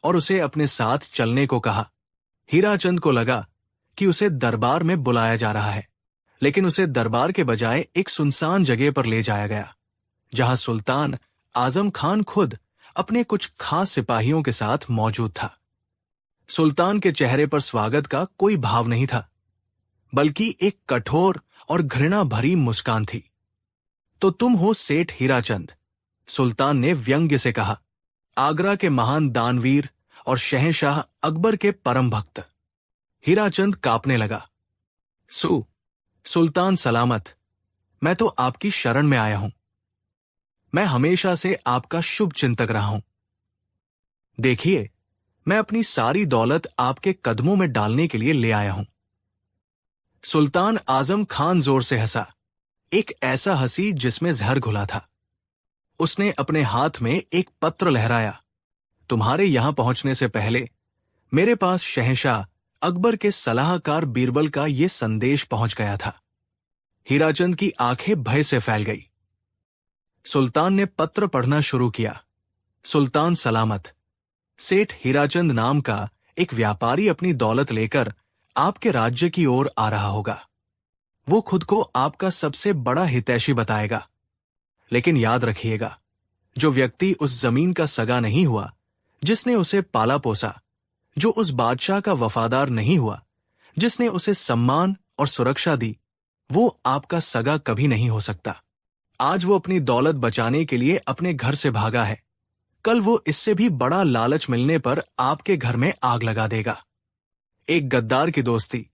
और उसे अपने साथ चलने को कहा। हीराचंद को लगा कि उसे दरबार में बुलाया जा रहा है, लेकिन उसे दरबार के बजाय एक सुनसान जगह पर ले जाया गया, जहां सुल्तान आजम खान खुद अपने कुछ खास सिपाहियों के साथ मौजूद था। सुल्तान के चेहरे पर स्वागत का कोई भाव नहीं था, बल्कि एक कठोर और घृणा भरी मुस्कान थी। तो तुम हो सेठ हीराचंद, सुल्तान ने व्यंग्य से कहा। आगरा के महान दानवीर और शहंशाह अकबर के परम भक्त। हीराचंद कांपने लगा। सुल्तान सलामत, मैं तो आपकी शरण में आया हूं। मैं हमेशा से आपका शुभ चिंतक रहा हूं। देखिए, मैं अपनी सारी दौलत आपके कदमों में डालने के लिए ले आया हूं। सुल्तान आजम खान जोर से हंसा, एक ऐसा हंसी जिसमें जहर घुला था। उसने अपने हाथ में एक पत्र लहराया। तुम्हारे यहां पहुंचने से पहले मेरे पास शहंशाह अकबर के सलाहकार बीरबल का यह संदेश पहुंच गया था। हीराचंद की आंखें भय से फैल गई। सुल्तान ने पत्र पढ़ना शुरू किया। सुल्तान सलामत, सेठ हीराचंद नाम का एक व्यापारी अपनी दौलत लेकर आपके राज्य की ओर आ रहा होगा। वो खुद को आपका सबसे बड़ा हितैषी बताएगा, लेकिन याद रखिएगा, जो व्यक्ति उस जमीन का सगा नहीं हुआ, जिसने उसे पाला पोसा, जो उस बादशाह का वफादार नहीं हुआ, जिसने उसे सम्मान और सुरक्षा दी, वो आपका सगा कभी नहीं हो सकता। आज वो अपनी दौलत बचाने के लिए अपने घर से भागा है, कल वो इससे भी बड़ा लालच मिलने पर आपके घर में आग लगा देगा। एक गद्दार की दोस्ती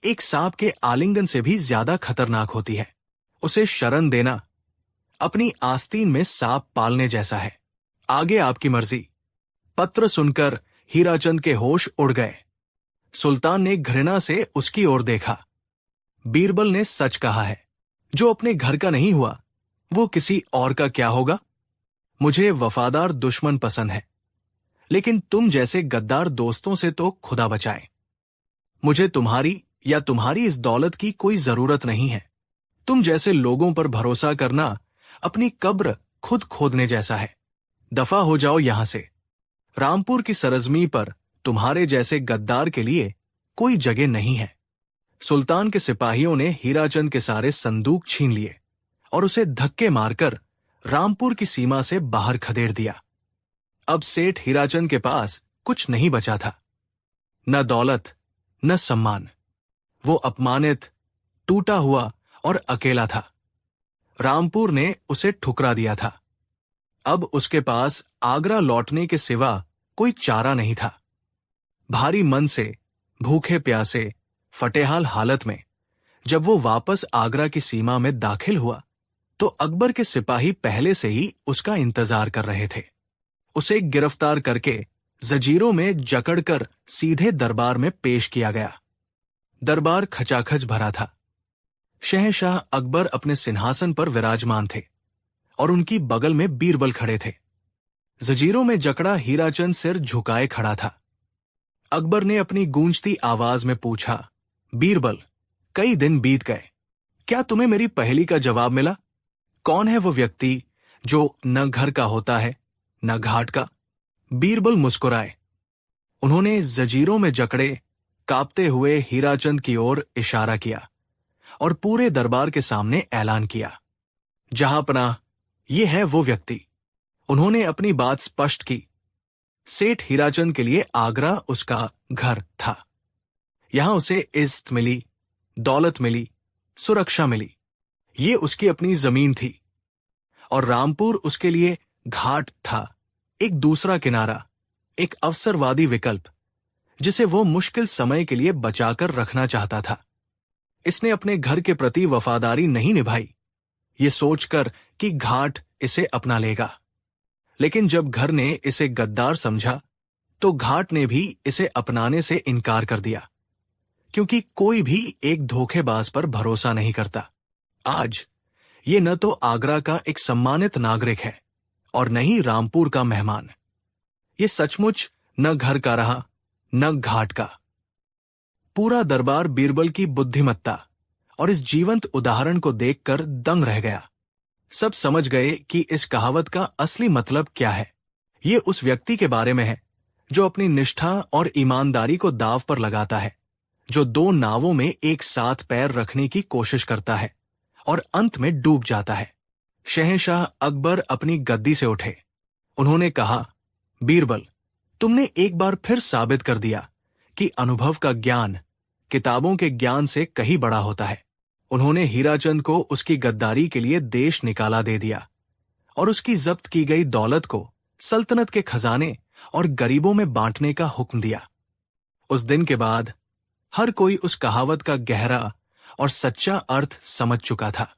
एक सांप के आलिंगन से भी ज्यादा खतरनाक होती है। उसे शरण देना अपनी आस्तीन में सांप पालने जैसा है। आगे आपकी मर्जी। पत्र सुनकर हीराचंद के होश उड़ गए। सुल्तान ने घृणा से उसकी ओर देखा। बीरबल ने सच कहा है, जो अपने घर का नहीं हुआ, वो किसी और का क्या होगा। मुझे वफादार दुश्मन पसंद है, लेकिन तुम जैसे गद्दार दोस्तों से तो खुदा बचाए। मुझे तुम्हारी या तुम्हारी इस दौलत की कोई जरूरत नहीं है। तुम जैसे लोगों पर भरोसा करना अपनी कब्र खुद खोदने जैसा है। दफा हो जाओ यहां से। रामपुर की सरजमी पर तुम्हारे जैसे गद्दार के लिए कोई जगह नहीं है। सुल्तान के सिपाहियों ने हीराचंद के सारे संदूक छीन लिए और उसे धक्के मारकर रामपुर की सीमा से बाहर खदेड़ दिया। अब सेठ हीराचंद के पास कुछ नहीं बचा था, न दौलत न सम्मान। वो अपमानित, टूटा हुआ और अकेला था। रामपुर ने उसे ठुकरा दिया था। अब उसके पास आगरा लौटने के सिवा कोई चारा नहीं था। भारी मन से, भूखे प्यासे, फटेहाल हालत में जब वो वापस आगरा की सीमा में दाखिल हुआ, तो अकबर के सिपाही पहले से ही उसका इंतजार कर रहे थे। उसे गिरफ्तार करके जंजीरों में जकड़कर सीधे दरबार में पेश किया गया। दरबार खचाखच भरा था। शहंशाह अकबर अपने सिंहासन पर विराजमान थे और उनकी बगल में बीरबल खड़े थे। जंजीरों में जकड़ा हीराचंद सिर झुकाए खड़ा था। अकबर ने अपनी गूंजती आवाज में पूछा, बीरबल, कई दिन बीत गए, क्या तुम्हें मेरी पहेली का जवाब मिला? कौन है वो व्यक्ति जो न घर का होता है न घाट का? बीरबल मुस्कुराए। उन्होंने जंजीरों में जकड़े कांपते हुए हीराचंद की ओर इशारा किया और पूरे दरबार के सामने ऐलान किया, जहांपनाह, ये है वो व्यक्ति। उन्होंने अपनी बात स्पष्ट की। सेठ हीराचंद के लिए आगरा उसका घर था। यहां उसे इज्जत मिली, दौलत मिली, सुरक्षा मिली। ये उसकी अपनी जमीन थी और रामपुर उसके लिए घाट था, एक दूसरा किनारा, एक अवसरवादी विकल्प जिसे वो मुश्किल समय के लिए बचाकर रखना चाहता था। इसने अपने घर के प्रति वफादारी नहीं निभाई, ये सोचकर कि घाट इसे अपना लेगा। लेकिन जब घर ने इसे गद्दार समझा, तो घाट ने भी इसे अपनाने से इनकार कर दिया, क्योंकि कोई भी एक धोखेबाज पर भरोसा नहीं करता। आज ये न तो आगरा का एक सम्मानित नागरिक है और न ही रामपुर का मेहमान। ये सचमुच न घर का रहा, न घाट का। पूरा दरबार बीरबल की बुद्धिमत्ता और इस जीवंत उदाहरण को देखकर दंग रह गया। सब समझ गए कि इस कहावत का असली मतलब क्या है। ये उस व्यक्ति के बारे में है जो अपनी निष्ठा और ईमानदारी को दांव पर लगाता है, जो दो नावों में एक साथ पैर रखने की कोशिश करता है और अंत में डूब जाता है। शहंशाह अकबर अपनी गद्दी से उठे। उन्होंने कहा, बीरबल, तुमने एक बार फिर साबित कर दिया कि अनुभव का ज्ञान किताबों के ज्ञान से कहीं बड़ा होता है। उन्होंने हीराचंद को उसकी गद्दारी के लिए देश निकाला दे दिया और उसकी जब्त की गई दौलत को सल्तनत के खजाने और गरीबों में बांटने का हुक्म दिया। उस दिन के बाद हर कोई उस कहावत का गहरा और सच्चा अर्थ समझ चुका था।